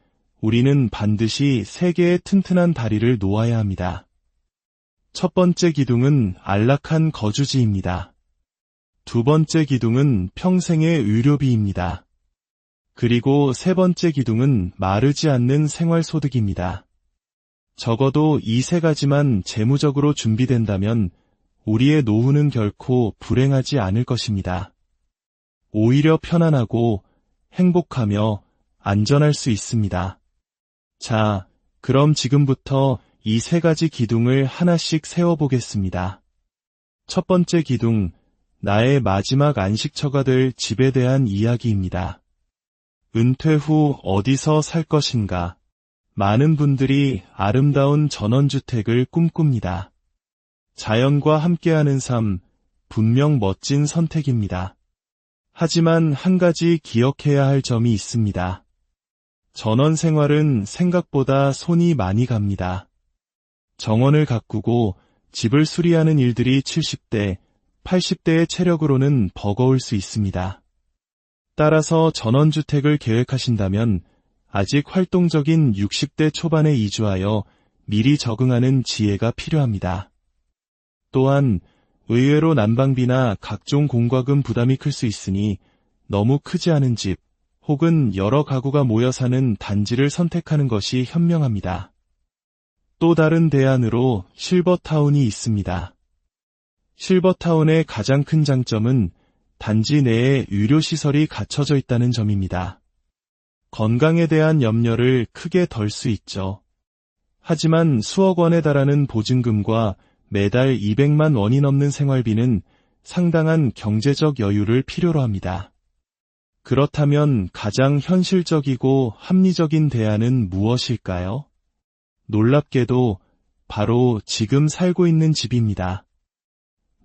S1: 우리는 반드시 3개의 튼튼한 다리를 놓아야 합니다. 첫 번째 기둥은 안락한 거주지입니다. 두 번째 기둥은 평생의 의료비입니다. 그리고 세 번째 기둥은 마르지 않는 생활소득입니다. 적어도 이 3가지만 재무적으로 준비된다면 우리의 노후는 결코 불행하지 않을 것입니다. 오히려 편안하고 행복하며 안전할 수 있습니다. 자, 그럼 지금부터 이 3가지 기둥을 하나씩 세워보겠습니다. 첫 번째 기둥, 나의 마지막 안식처가 될 집에 대한 이야기입니다. 은퇴 후 어디서 살 것인가? 많은 분들이 아름다운 전원주택을 꿈꿉니다. 자연과 함께하는 삶, 분명 멋진 선택입니다. 하지만 한 가지 기억해야 할 점이 있습니다. 전원 생활은 생각보다 손이 많이 갑니다. 정원을 가꾸고 집을 수리하는 일들이 70대, 80대의 체력으로는 버거울 수 있습니다. 따라서 전원주택을 계획하신다면 아직 활동적인 60대 초반에 이주하여 미리 적응하는 지혜가 필요합니다. 또한 의외로 난방비나 각종 공과금 부담이 클 수 있으니 너무 크지 않은 집 혹은 여러 가구가 모여 사는 단지를 선택하는 것이 현명합니다. 또 다른 대안으로 실버타운이 있습니다. 실버타운의 가장 큰 장점은 단지 내에 의료시설이 갖춰져 있다는 점입니다. 건강에 대한 염려를 크게 덜 수 있죠. 하지만 수억 원에 달하는 보증금과 매달 200만 원이 넘는 생활비는 상당한 경제적 여유를 필요로 합니다. 그렇다면 가장 현실적이고 합리적인 대안은 무엇일까요? 놀랍게도 바로 지금 살고 있는 집입니다.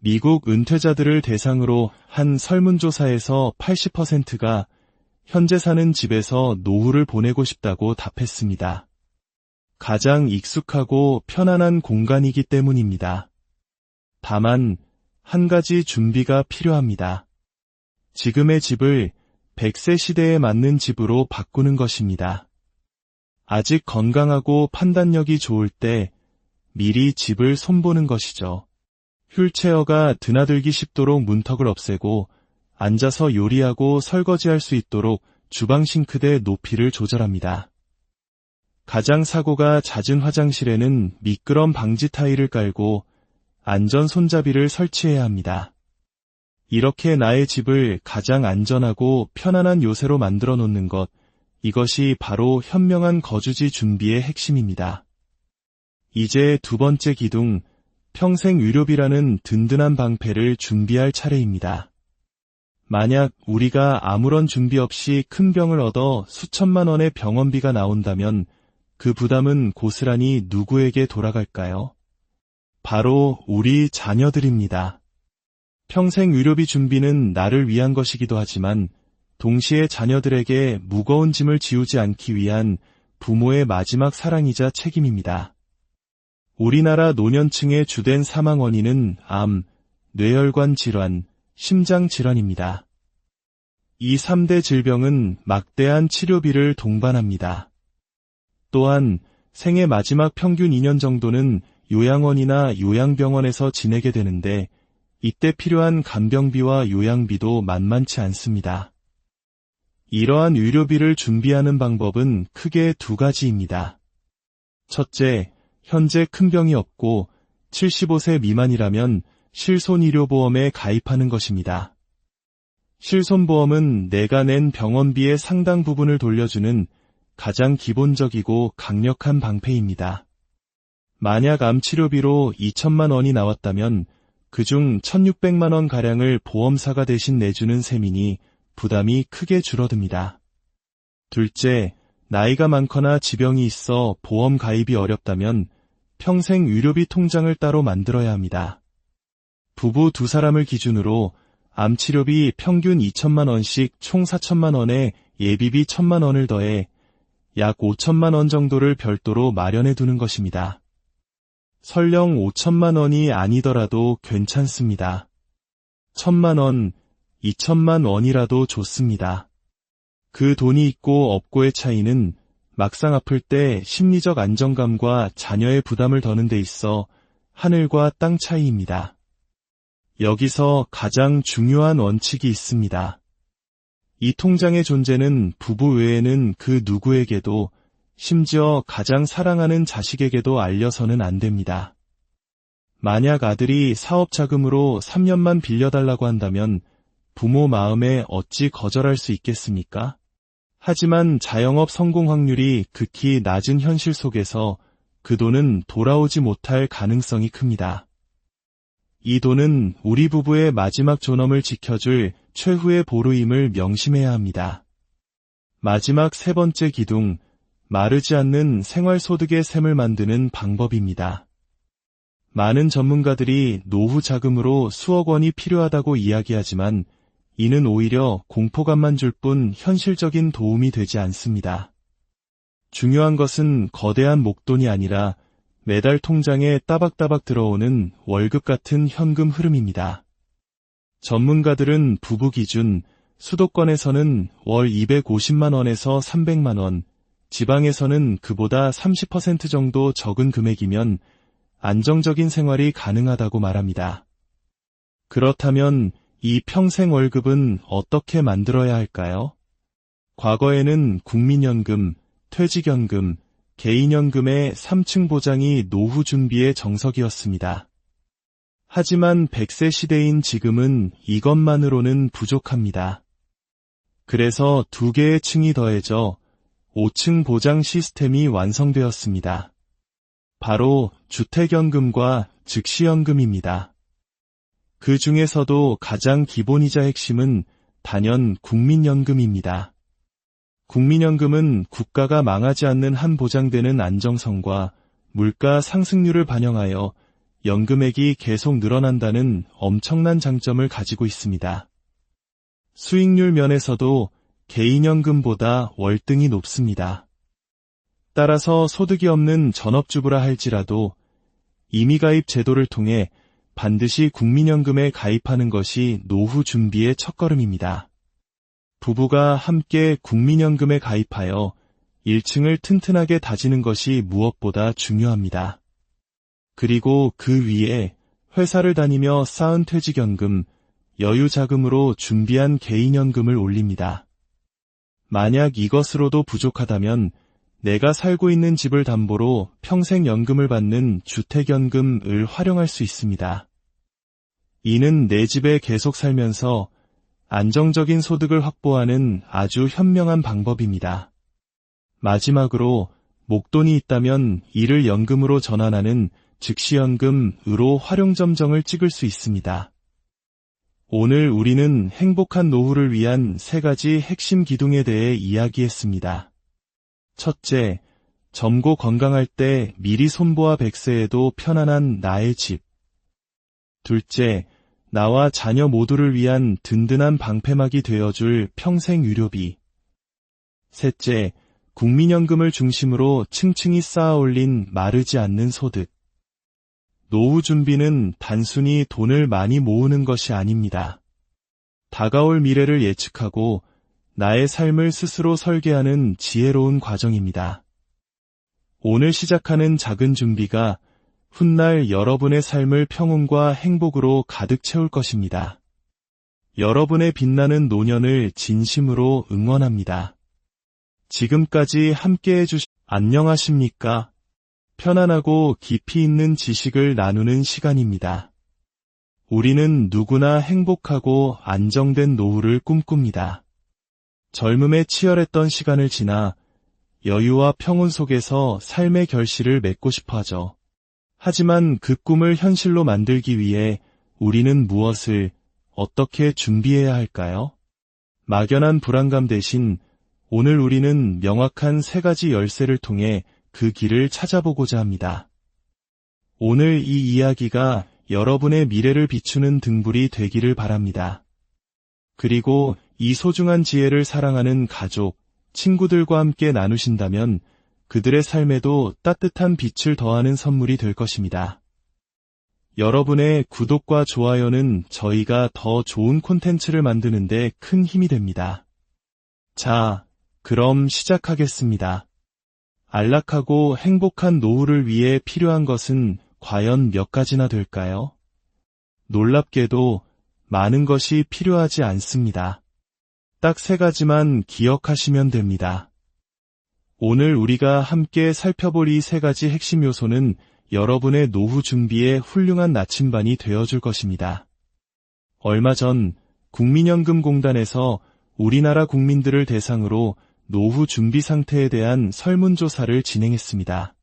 S1: 미국 은퇴자들을 대상으로 한 설문조사에서 80%가 현재 사는 집에서 노후를 보내고 싶다고 답했습니다. 가장 익숙하고 편안한 공간이기 때문입니다. 다만 한 가지 준비가 필요합니다. 지금의 집을 100세 시대에 맞는 집으로 바꾸는 것입니다. 아직 건강하고 판단력이 좋을 때 미리 집을 손보는 것이죠. 휠체어가 드나들기 쉽도록 문턱을 없애고 앉아서 요리하고 설거지할 수 있도록 주방 싱크대 높이를 조절합니다. 가장 사고가 잦은 화장실에는 미끄럼 방지 타일을 깔고 안전 손잡이를 설치해야 합니다. 이렇게 나의 집을 가장 안전하고 편안한 요새로 만들어 놓는 것, 이것이 바로 현명한 거주지 준비의 핵심입니다. 이제 두 번째 기둥, 평생 의료비라는 든든한 방패를 준비할 차례입니다. 만약 우리가 아무런 준비 없이 큰 병을 얻어 수천만 원의 병원비가 나온다면 그 부담은 고스란히 누구에게 돌아갈까요? 바로 우리 자녀들입니다. 평생 의료비 준비는 나를 위한 것이기도 하지만 동시에 자녀들에게 무거운 짐을 지우지 않기 위한 부모의 마지막 사랑이자 책임입니다. 우리나라 노년층의 주된 사망 원인은 암, 뇌혈관 질환, 심장 질환입니다. 이 3대 질병은 막대한 치료비를 동반합니다. 또한 생애 마지막 평균 2년 정도는 요양원이나 요양병원에서 지내게 되는데 이때 필요한 간병비와 요양비도 만만치 않습니다. 이러한 의료비를 준비하는 방법은 크게 두 가지입니다. 첫째, 현재 큰 병이 없고 75세 미만이라면 실손의료보험에 가입하는 것입니다. 실손보험은 내가 낸 병원비의 상당 부분을 돌려주는 가장 기본적이고 강력한 방패입니다. 만약 암치료비로 2천만 원이 나왔다면 그중 1,600만 원가량을 보험사가 대신 내주는 셈이니 부담이 크게 줄어듭니다. 둘째, 나이가 많거나 지병이 있어 보험 가입이 어렵다면 평생 의료비 통장을 따로 만들어야 합니다. 부부 두 사람을 기준으로 암치료비 평균 2천만 원씩 총 4천만 원에 예비비 1,000만 원을 더해 약 5천만 원 정도를 별도로 마련해 두는 것입니다. 설령 5천만 원이 아니더라도 괜찮습니다. 1,000만 원, 2천만 원이라도 좋습니다. 그 돈이 있고 없고의 차이는 막상 아플 때 심리적 안정감과 자녀의 부담을 더는 데 있어 하늘과 땅 차이입니다. 여기서 가장 중요한 원칙이 있습니다. 이 통장의 존재는 부부 외에는 그 누구에게도, 심지어 가장 사랑하는 자식에게도 알려서는 안 됩니다. 만약 아들이 사업 자금으로 3년만 빌려달라고 한다면 부모 마음에 어찌 거절할 수 있겠습니까? 하지만 자영업 성공 확률이 극히 낮은 현실 속에서 그 돈은 돌아오지 못할 가능성이 큽니다. 이 돈은 우리 부부의 마지막 존엄을 지켜줄 최후의 보루임을 명심해야 합니다. 마지막 세 번째 기둥, 마르지 않는 생활소득의 셈을 만드는 방법입니다. 많은 전문가들이 노후 자금으로 수억 원이 필요하다고 이야기하지만 이는 오히려 공포감만 줄 뿐 현실적인 도움이 되지 않습니다. 중요한 것은 거대한 목돈이 아니라 매달 통장에 따박따박 들어오는 월급 같은 현금 흐름입니다. 전문가들은 부부 기준 수도권에서는 월 250만 원에서 300만 원, 지방에서는 그보다 30% 정도 적은 금액이면 안정적인 생활이 가능하다고 말합니다. 그렇다면 이 평생 월급은 어떻게 만들어야 할까요? 과거에는 국민연금, 퇴직연금, 개인연금의 3층 보장이 노후 준비의 정석이었습니다. 하지만 100세 시대인 지금은 이것만으로는 부족합니다. 그래서 두 개의 층이 더해져 5층 보장 시스템이 완성되었습니다. 바로 주택연금과 즉시연금입니다. 그 중에서도 가장 기본이자 핵심은 단연 국민연금입니다. 국민연금은 국가가 망하지 않는 한 보장되는 안정성과 물가 상승률을 반영하여 연금액이 계속 늘어난다는 엄청난 장점을 가지고 있습니다. 수익률 면에서도 개인연금보다 월등히 높습니다. 따라서 소득이 없는 전업주부라 할지라도 임의가입 제도를 통해 반드시 국민연금에 가입하는 것이 노후 준비의 첫걸음입니다. 부부가 함께 국민연금에 가입하여 1층을 튼튼하게 다지는 것이 무엇보다 중요합니다. 그리고 그 위에 회사를 다니며 쌓은 퇴직연금, 여유자금으로 준비한 개인연금을 올립니다. 만약 이것으로도 부족하다면 내가 살고 있는 집을 담보로 평생 연금을 받는 주택연금을 활용할 수 있습니다. 이는 내 집에 계속 살면서 안정적인 소득을 확보하는 아주 현명한 방법입니다. 마지막으로 목돈이 있다면 이를 연금으로 전환하는 즉시연금으로 활용점정을 찍을 수 있습니다. 오늘 우리는 행복한 노후를 위한 3가지 핵심 기둥에 대해 이야기했습니다. 첫째, 젊고 건강할 때 미리 손보아 백세에도 편안한 나의 집. 둘째, 나와 자녀 모두를 위한 든든한 방패막이 되어줄 평생 유료비. 셋째, 국민연금을 중심으로 층층이 쌓아 올린 마르지 않는 소득. 노후 준비는 단순히 돈을 많이 모으는 것이 아닙니다. 다가올 미래를 예측하고 나의 삶을 스스로 설계하는 지혜로운 과정입니다. 오늘 시작하는 작은 준비가 훗날 여러분의 삶을 평온과 행복으로 가득 채울 것입니다. 여러분의 빛나는 노년을 진심으로 응원합니다. 지금까지 함께해 안녕하십니까? 편안하고 깊이 있는 지식을 나누는 시간입니다. 우리는 누구나 행복하고 안정된 노후를 꿈꿉니다. 젊음에 치열했던 시간을 지나 여유와 평온 속에서 삶의 결실을 맺고 싶어 하죠. 하지만 그 꿈을 현실로 만들기 위해 우리는 무엇을, 어떻게 준비해야 할까요? 막연한 불안감 대신 오늘 우리는 명확한 3가지 열쇠를 통해 그 길을 찾아보고자 합니다. 오늘 이 이야기가 여러분의 미래를 비추는 등불이 되기를 바랍니다. 그리고 이 소중한 지혜를 사랑하는 가족, 친구들과 함께 나누신다면 그들의 삶에도 따뜻한 빛을 더하는 선물이 될 것입니다. 여러분의 구독과 좋아요는 저희가 더 좋은 콘텐츠를 만드는 데 큰 힘이 됩니다. 자, 그럼 시작하겠습니다. 안락하고 행복한 노후를 위해 필요한 것은 과연 몇 가지나 될까요? 놀랍게도 많은 것이 필요하지 않습니다. 딱 3가지만 기억하시면 됩니다. 오늘 우리가 함께 살펴볼 이 3가지 핵심 요소는 여러분의 노후 준비에 훌륭한 나침반이 되어줄 것입니다. 얼마 전 국민연금공단에서 우리나라 국민들을 대상으로 노후 준비 상태에 대한 설문조사를 진행했습니다.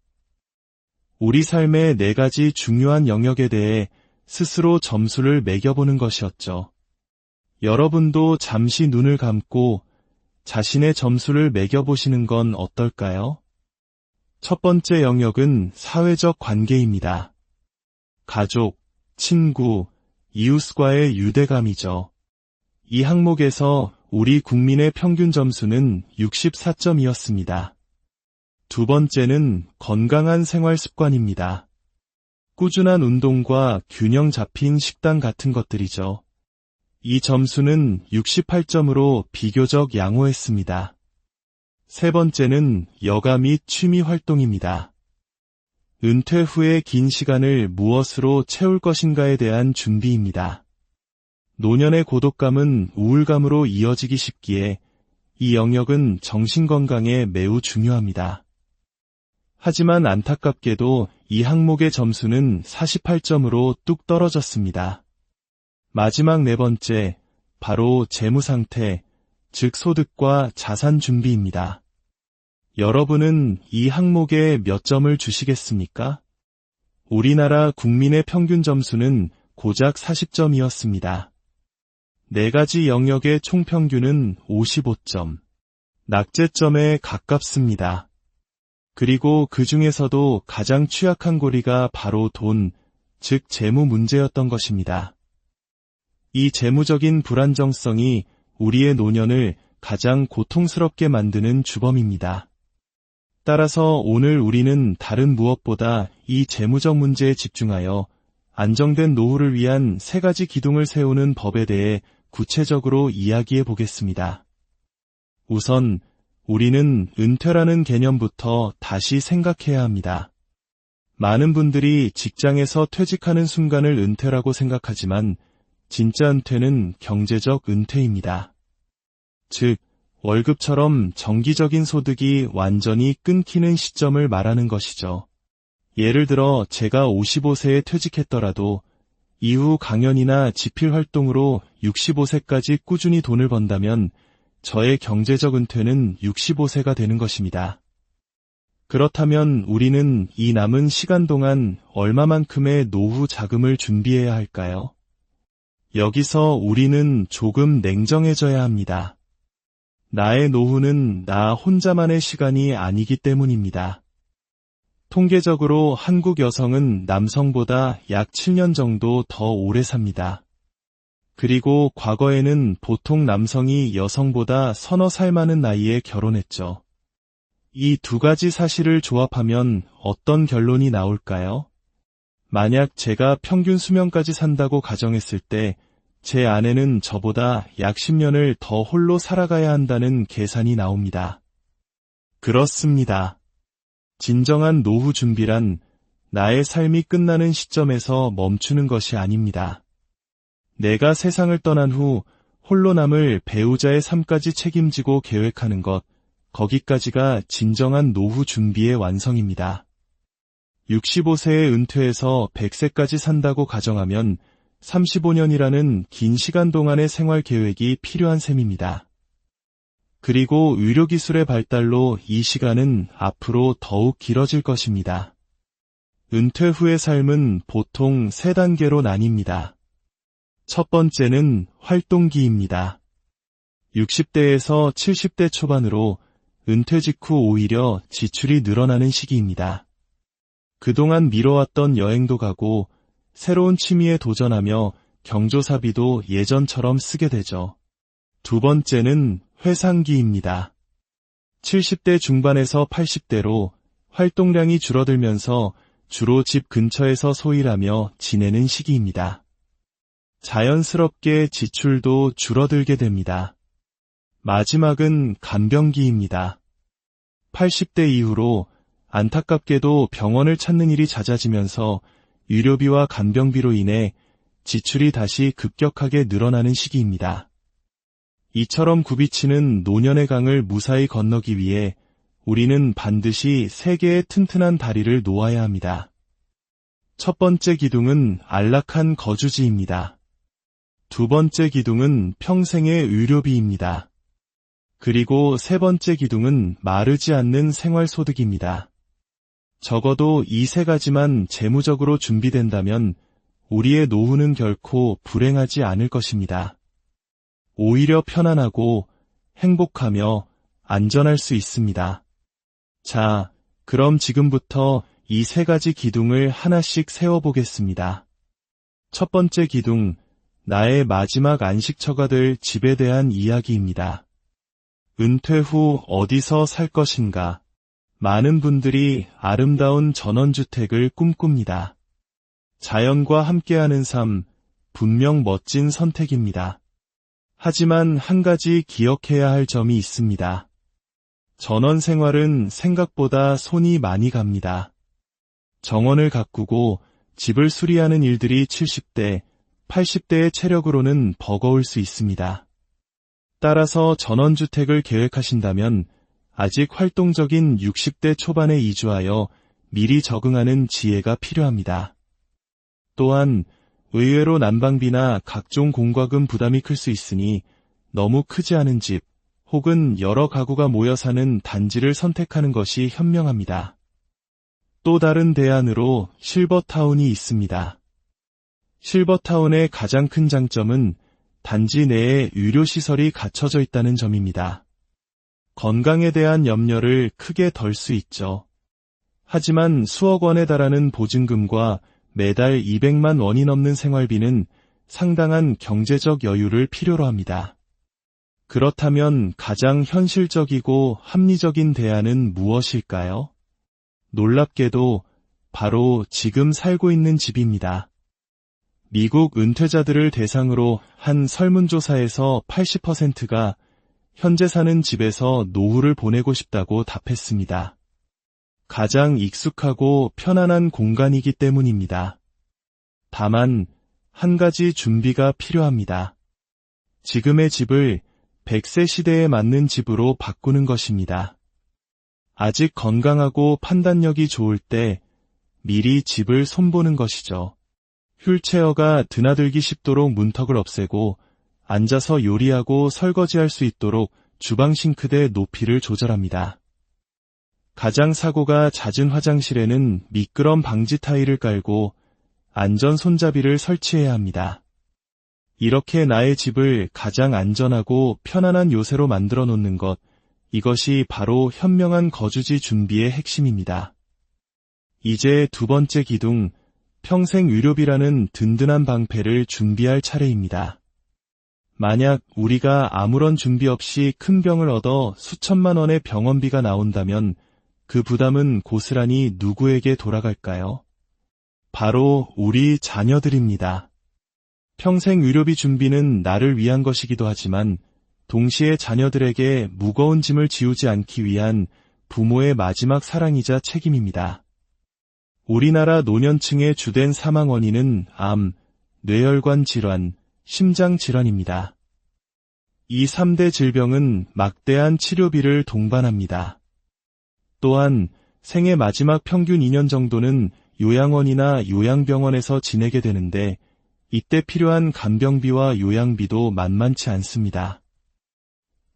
S1: 우리 삶의 4가지 중요한 영역에 대해 스스로 점수를 매겨보는 것이었죠. 여러분도 잠시 눈을 감고 자신의 점수를 매겨보시는 건 어떨까요? 첫 번째 영역은 사회적 관계입니다. 가족, 친구, 이웃과의 유대감이죠. 이 항목에서 우리 국민의 평균 점수는 64점이었습니다. 두 번째는 건강한 생활 습관입니다. 꾸준한 운동과 균형 잡힌 식단 같은 것들이죠. 이 점수는 68점으로 비교적 양호했습니다. 세 번째는 여가 및 취미 활동입니다. 은퇴 후의 긴 시간을 무엇으로 채울 것인가에 대한 준비입니다. 노년의 고독감은 우울감으로 이어지기 쉽기에 이 영역은 정신건강에 매우 중요합니다. 하지만 안타깝게도 이 항목의 점수는 48점으로 뚝 떨어졌습니다. 마지막 4번째, 바로 재무 상태, 즉 소득과 자산 준비입니다. 여러분은 이 항목에 몇 점을 주시겠습니까? 우리나라 국민의 평균 점수는 고작 40점이었습니다. 4가지 영역의 총평균은 55점, 낙제점에 가깝습니다. 그리고 그 중에서도 가장 취약한 고리가 바로 돈, 즉 재무 문제였던 것입니다. 이 재무적인 불안정성이 우리의 노년을 가장 고통스럽게 만드는 주범입니다. 따라서 오늘 우리는 다른 무엇보다 이 재무적 문제에 집중하여 안정된 노후를 위한 3가지 기둥을 세우는 법에 대해 구체적으로 이야기해 보겠습니다. 우선 우리는 은퇴라는 개념부터 다시 생각해야 합니다. 많은 분들이 직장에서 퇴직하는 순간을 은퇴라고 생각하지만 진짜 은퇴는 경제적 은퇴입니다. 즉, 월급처럼 정기적인 소득이 완전히 끊기는 시점을 말하는 것이죠. 예를 들어 제가 55세에 퇴직했더라도 이후 강연이나 집필 활동으로 65세까지 꾸준히 돈을 번다면 저의 경제적 은퇴는 65세가 되는 것입니다. 그렇다면 우리는 이 남은 시간 동안 얼마만큼의 노후 자금을 준비해야 할까요? 여기서 우리는 조금 냉정해져야 합니다. 나의 노후는 나 혼자만의 시간이 아니기 때문입니다. 통계적으로 한국 여성은 남성보다 약 7년 정도 더 오래 삽니다. 그리고 과거에는 보통 남성이 여성보다 서너 살 많은 나이에 결혼했죠. 이 두 가지 사실을 조합하면 어떤 결론이 나올까요? 만약 제가 평균 수명까지 산다고 가정했을 때 제 아내는 저보다 약 10년을 더 홀로 살아가야 한다는 계산이 나옵니다. 그렇습니다. 진정한 노후 준비란 나의 삶이 끝나는 시점에서 멈추는 것이 아닙니다. 내가 세상을 떠난 후 홀로 남을 배우자의 삶까지 책임지고 계획하는 것, 거기까지가 진정한 노후 준비의 완성입니다. 65세에 은퇴해서 100세까지 산다고 가정하면 35년이라는 긴 시간 동안의 생활 계획이 필요한 셈입니다. 그리고 의료기술의 발달로 이 시간은 앞으로 더욱 길어질 것입니다. 은퇴 후의 삶은 보통 3단계로 나뉩니다. 첫 번째는 활동기입니다. 60대에서 70대 초반으로 은퇴 직후 오히려 지출이 늘어나는 시기입니다. 그동안 미뤄왔던 여행도 가고 새로운 취미에 도전하며 경조사비도 예전처럼 쓰게 되죠. 두 번째는 회상기입니다. 70대 중반에서 80대로 활동량이 줄어들면서 주로 집 근처에서 소일하며 지내는 시기입니다. 자연스럽게 지출도 줄어들게 됩니다. 마지막은 간병기입니다. 80대 이후로 안타깝게도 병원을 찾는 일이 잦아지면서 의료비와 간병비로 인해 지출이 다시 급격하게 늘어나는 시기입니다. 이처럼 굽이치는 노년의 강을 무사히 건너기 위해 우리는 반드시 3개의 튼튼한 다리를 놓아야 합니다. 첫 번째 기둥은 안락한 거주지입니다. 두 번째 기둥은 평생의 의료비입니다. 그리고 세 번째 기둥은 마르지 않는 생활소득입니다. 적어도 이 3가지만 재무적으로 준비된다면 우리의 노후는 결코 불행하지 않을 것입니다. 오히려 편안하고 행복하며 안전할 수 있습니다. 자, 그럼 지금부터 이 3가지 기둥을 하나씩 세워보겠습니다. 첫 번째 기둥, 나의 마지막 안식처가 될 집에 대한 이야기입니다. 은퇴 후 어디서 살 것인가? 많은 분들이 아름다운 전원주택을 꿈꿉니다. 자연과 함께하는 삶, 분명 멋진 선택입니다. 하지만 한 가지 기억해야 할 점이 있습니다. 전원 생활은 생각보다 손이 많이 갑니다. 정원을 가꾸고 집을 수리하는 일들이 70대, 80대의 체력으로는 버거울 수 있습니다. 따라서 전원주택을 계획하신다면 아직 활동적인 60대 초반에 이주하여 미리 적응하는 지혜가 필요합니다. 또한 의외로 난방비나 각종 공과금 부담이 클 수 있으니 너무 크지 않은 집 혹은 여러 가구가 모여 사는 단지를 선택하는 것이 현명합니다. 또 다른 대안으로 실버타운이 있습니다. 실버타운의 가장 큰 장점은 단지 내에 의료시설이 갖춰져 있다는 점입니다. 건강에 대한 염려를 크게 덜 수 있죠. 하지만 수억 원에 달하는 보증금과 매달 200만 원이 넘는 생활비는 상당한 경제적 여유를 필요로 합니다. 그렇다면 가장 현실적이고 합리적인 대안은 무엇일까요? 놀랍게도 바로 지금 살고 있는 집입니다. 미국 은퇴자들을 대상으로 한 설문조사에서 80%가 현재 사는 집에서 노후를 보내고 싶다고 답했습니다. 가장 익숙하고 편안한 공간이기 때문입니다. 다만 한 가지 준비가 필요합니다. 지금의 집을 100세 시대에 맞는 집으로 바꾸는 것입니다. 아직 건강하고 판단력이 좋을 때 미리 집을 손보는 것이죠. 휠체어가 드나들기 쉽도록 문턱을 없애고 앉아서 요리하고 설거지할 수 있도록 주방 싱크대 높이를 조절합니다. 가장 사고가 잦은 화장실에는 미끄럼 방지 타일을 깔고 안전 손잡이를 설치해야 합니다. 이렇게 나의 집을 가장 안전하고 편안한 요새로 만들어 놓는 것, 이것이 바로 현명한 거주지 준비의 핵심입니다. 이제 두 번째 기둥, 평생 의료비라는 든든한 방패를 준비할 차례입니다. 만약 우리가 아무런 준비 없이 큰 병을 얻어 수천만 원의 병원비가 나온다면 그 부담은 고스란히 누구에게 돌아갈까요? 바로 우리 자녀들입니다. 평생 의료비 준비는 나를 위한 것이기도 하지만 동시에 자녀들에게 무거운 짐을 지우지 않기 위한 부모의 마지막 사랑이자 책임입니다. 우리나라 노년층의 주된 사망 원인은 암, 뇌혈관 질환, 심장 질환입니다. 이 3대 질병은 막대한 치료비를 동반합니다. 또한 생애 마지막 평균 2년 정도는 요양원이나 요양병원에서 지내게 되는데 이때 필요한 간병비와 요양비도 만만치 않습니다.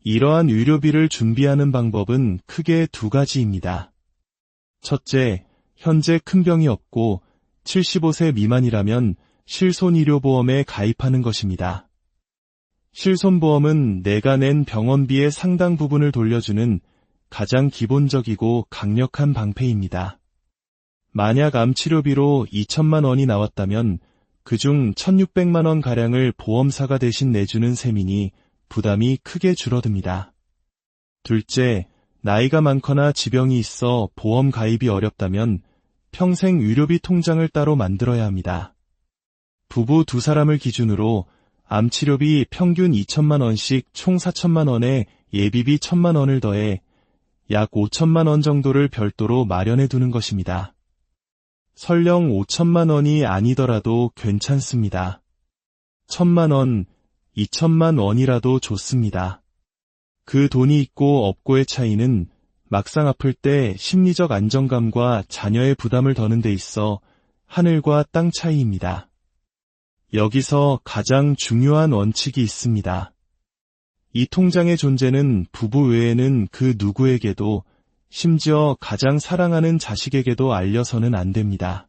S1: 이러한 의료비를 준비하는 방법은 크게 두 가지입니다. 첫째, 현재 큰 병이 없고 75세 미만이라면 실손의료보험에 가입하는 것입니다. 실손보험은 내가 낸 병원비의 상당 부분을 돌려주는 가장 기본적이고 강력한 방패입니다. 만약 암치료비로 2천만 원이 나왔다면 그중 1,600만 원가량을 보험사가 대신 내주는 셈이니 부담이 크게 줄어듭니다. 둘째, 나이가 많거나 지병이 있어 보험 가입이 어렵다면 평생 의료비 통장을 따로 만들어야 합니다. 부부 두 사람을 기준으로 암치료비 평균 2천만 원씩 총 4천만 원에 예비비 1,000만 원을 더해 약 5천만 원 정도를 별도로 마련해 두는 것입니다. 설령 5천만 원이 아니더라도 괜찮습니다. 1,000만 원, 2천만 원이라도 좋습니다. 그 돈이 있고 없고의 차이는 막상 아플 때 심리적 안정감과 자녀의 부담을 더는 데 있어 하늘과 땅 차이입니다. 여기서 가장 중요한 원칙이 있습니다. 이 통장의 존재는 부부 외에는 그 누구에게도, 심지어 가장 사랑하는 자식에게도 알려서는 안 됩니다.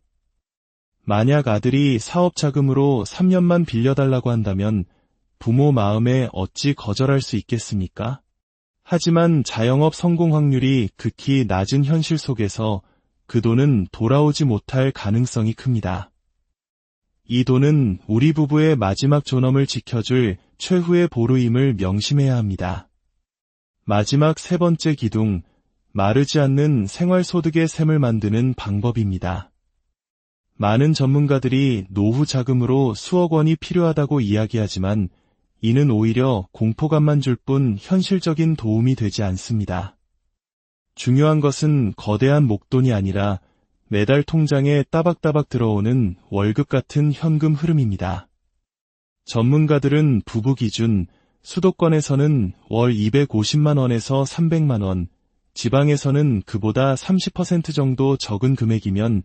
S1: 만약 아들이 사업 자금으로 3년만 빌려달라고 한다면 부모 마음에 어찌 거절할 수 있겠습니까? 하지만 자영업 성공 확률이 극히 낮은 현실 속에서 그 돈은 돌아오지 못할 가능성이 큽니다. 이 돈은 우리 부부의 마지막 존엄을 지켜줄 최후의 보루임을 명심해야 합니다. 마지막 세 번째 기둥, 마르지 않는 생활소득의 셈을 만드는 방법입니다. 많은 전문가들이 노후 자금으로 수억 원이 필요하다고 이야기하지만 이는 오히려 공포감만 줄 뿐 현실적인 도움이 되지 않습니다. 중요한 것은 거대한 목돈이 아니라 매달 통장에 따박따박 들어오는 월급 같은 현금 흐름입니다. 전문가들은 부부 기준 수도권에서는 월 250만 원에서 300만 원, 지방에서는 그보다 30% 정도 적은 금액이면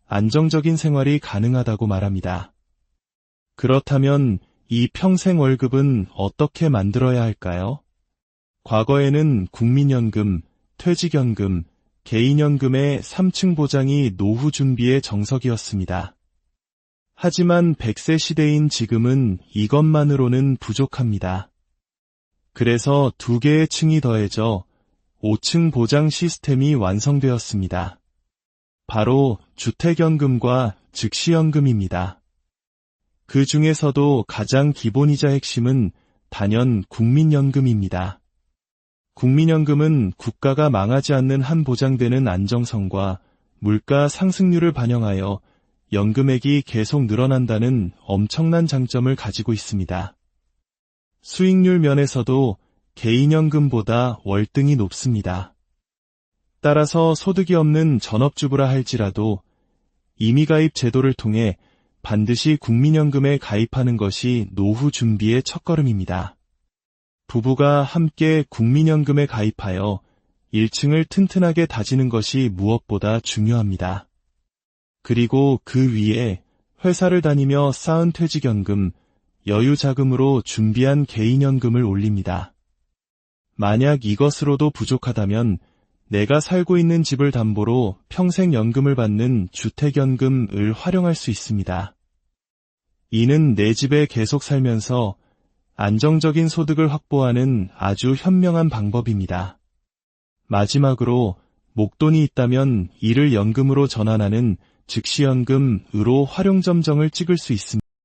S1: 안정적인 생활이 가능하다고 말합니다. 그렇다면 이 평생 월급은 어떻게 만들어야 할까요? 과거에는 국민연금, 퇴직연금, 개인연금의 3층 보장이 노후 준비의 정석이었습니다. 하지만 100세 시대인 지금은 이것만으로는 부족합니다. 그래서 두 개의 층이 더해져 5층 보장 시스템이 완성되었습니다. 바로 주택연금과 즉시연금입니다. 그 중에서도 가장 기본이자 핵심은 단연 국민연금입니다. 국민연금은 국가가 망하지 않는 한 보장되는 안정성과 물가 상승률을 반영하여 연금액이 계속 늘어난다는 엄청난 장점을 가지고 있습니다. 수익률 면에서도 개인연금보다 월등히 높습니다. 따라서 소득이 없는 전업주부라 할지라도 임의가입 제도를 통해 반드시 국민연금에 가입하는 것이 노후 준비의 첫걸음입니다. 부부가 함께 국민연금에 가입하여 1층을 튼튼하게 다지는 것이 무엇보다 중요합니다. 그리고 그 위에 회사를 다니며 쌓은 퇴직연금, 여유자금으로 준비한 개인연금을 올립니다. 만약 이것으로도 부족하다면 내가 살고 있는 집을 담보로 평생 연금을 받는 주택연금을 활용할 수 있습니다. 이는 내 집에 계속 살면서 안정적인 소득을 확보하는 아주 현명한 방법입니다. 마지막으로 목돈이 있다면 이를 연금으로 전환하는 즉시연금으로 활용점정을 찍을 수 있습니다.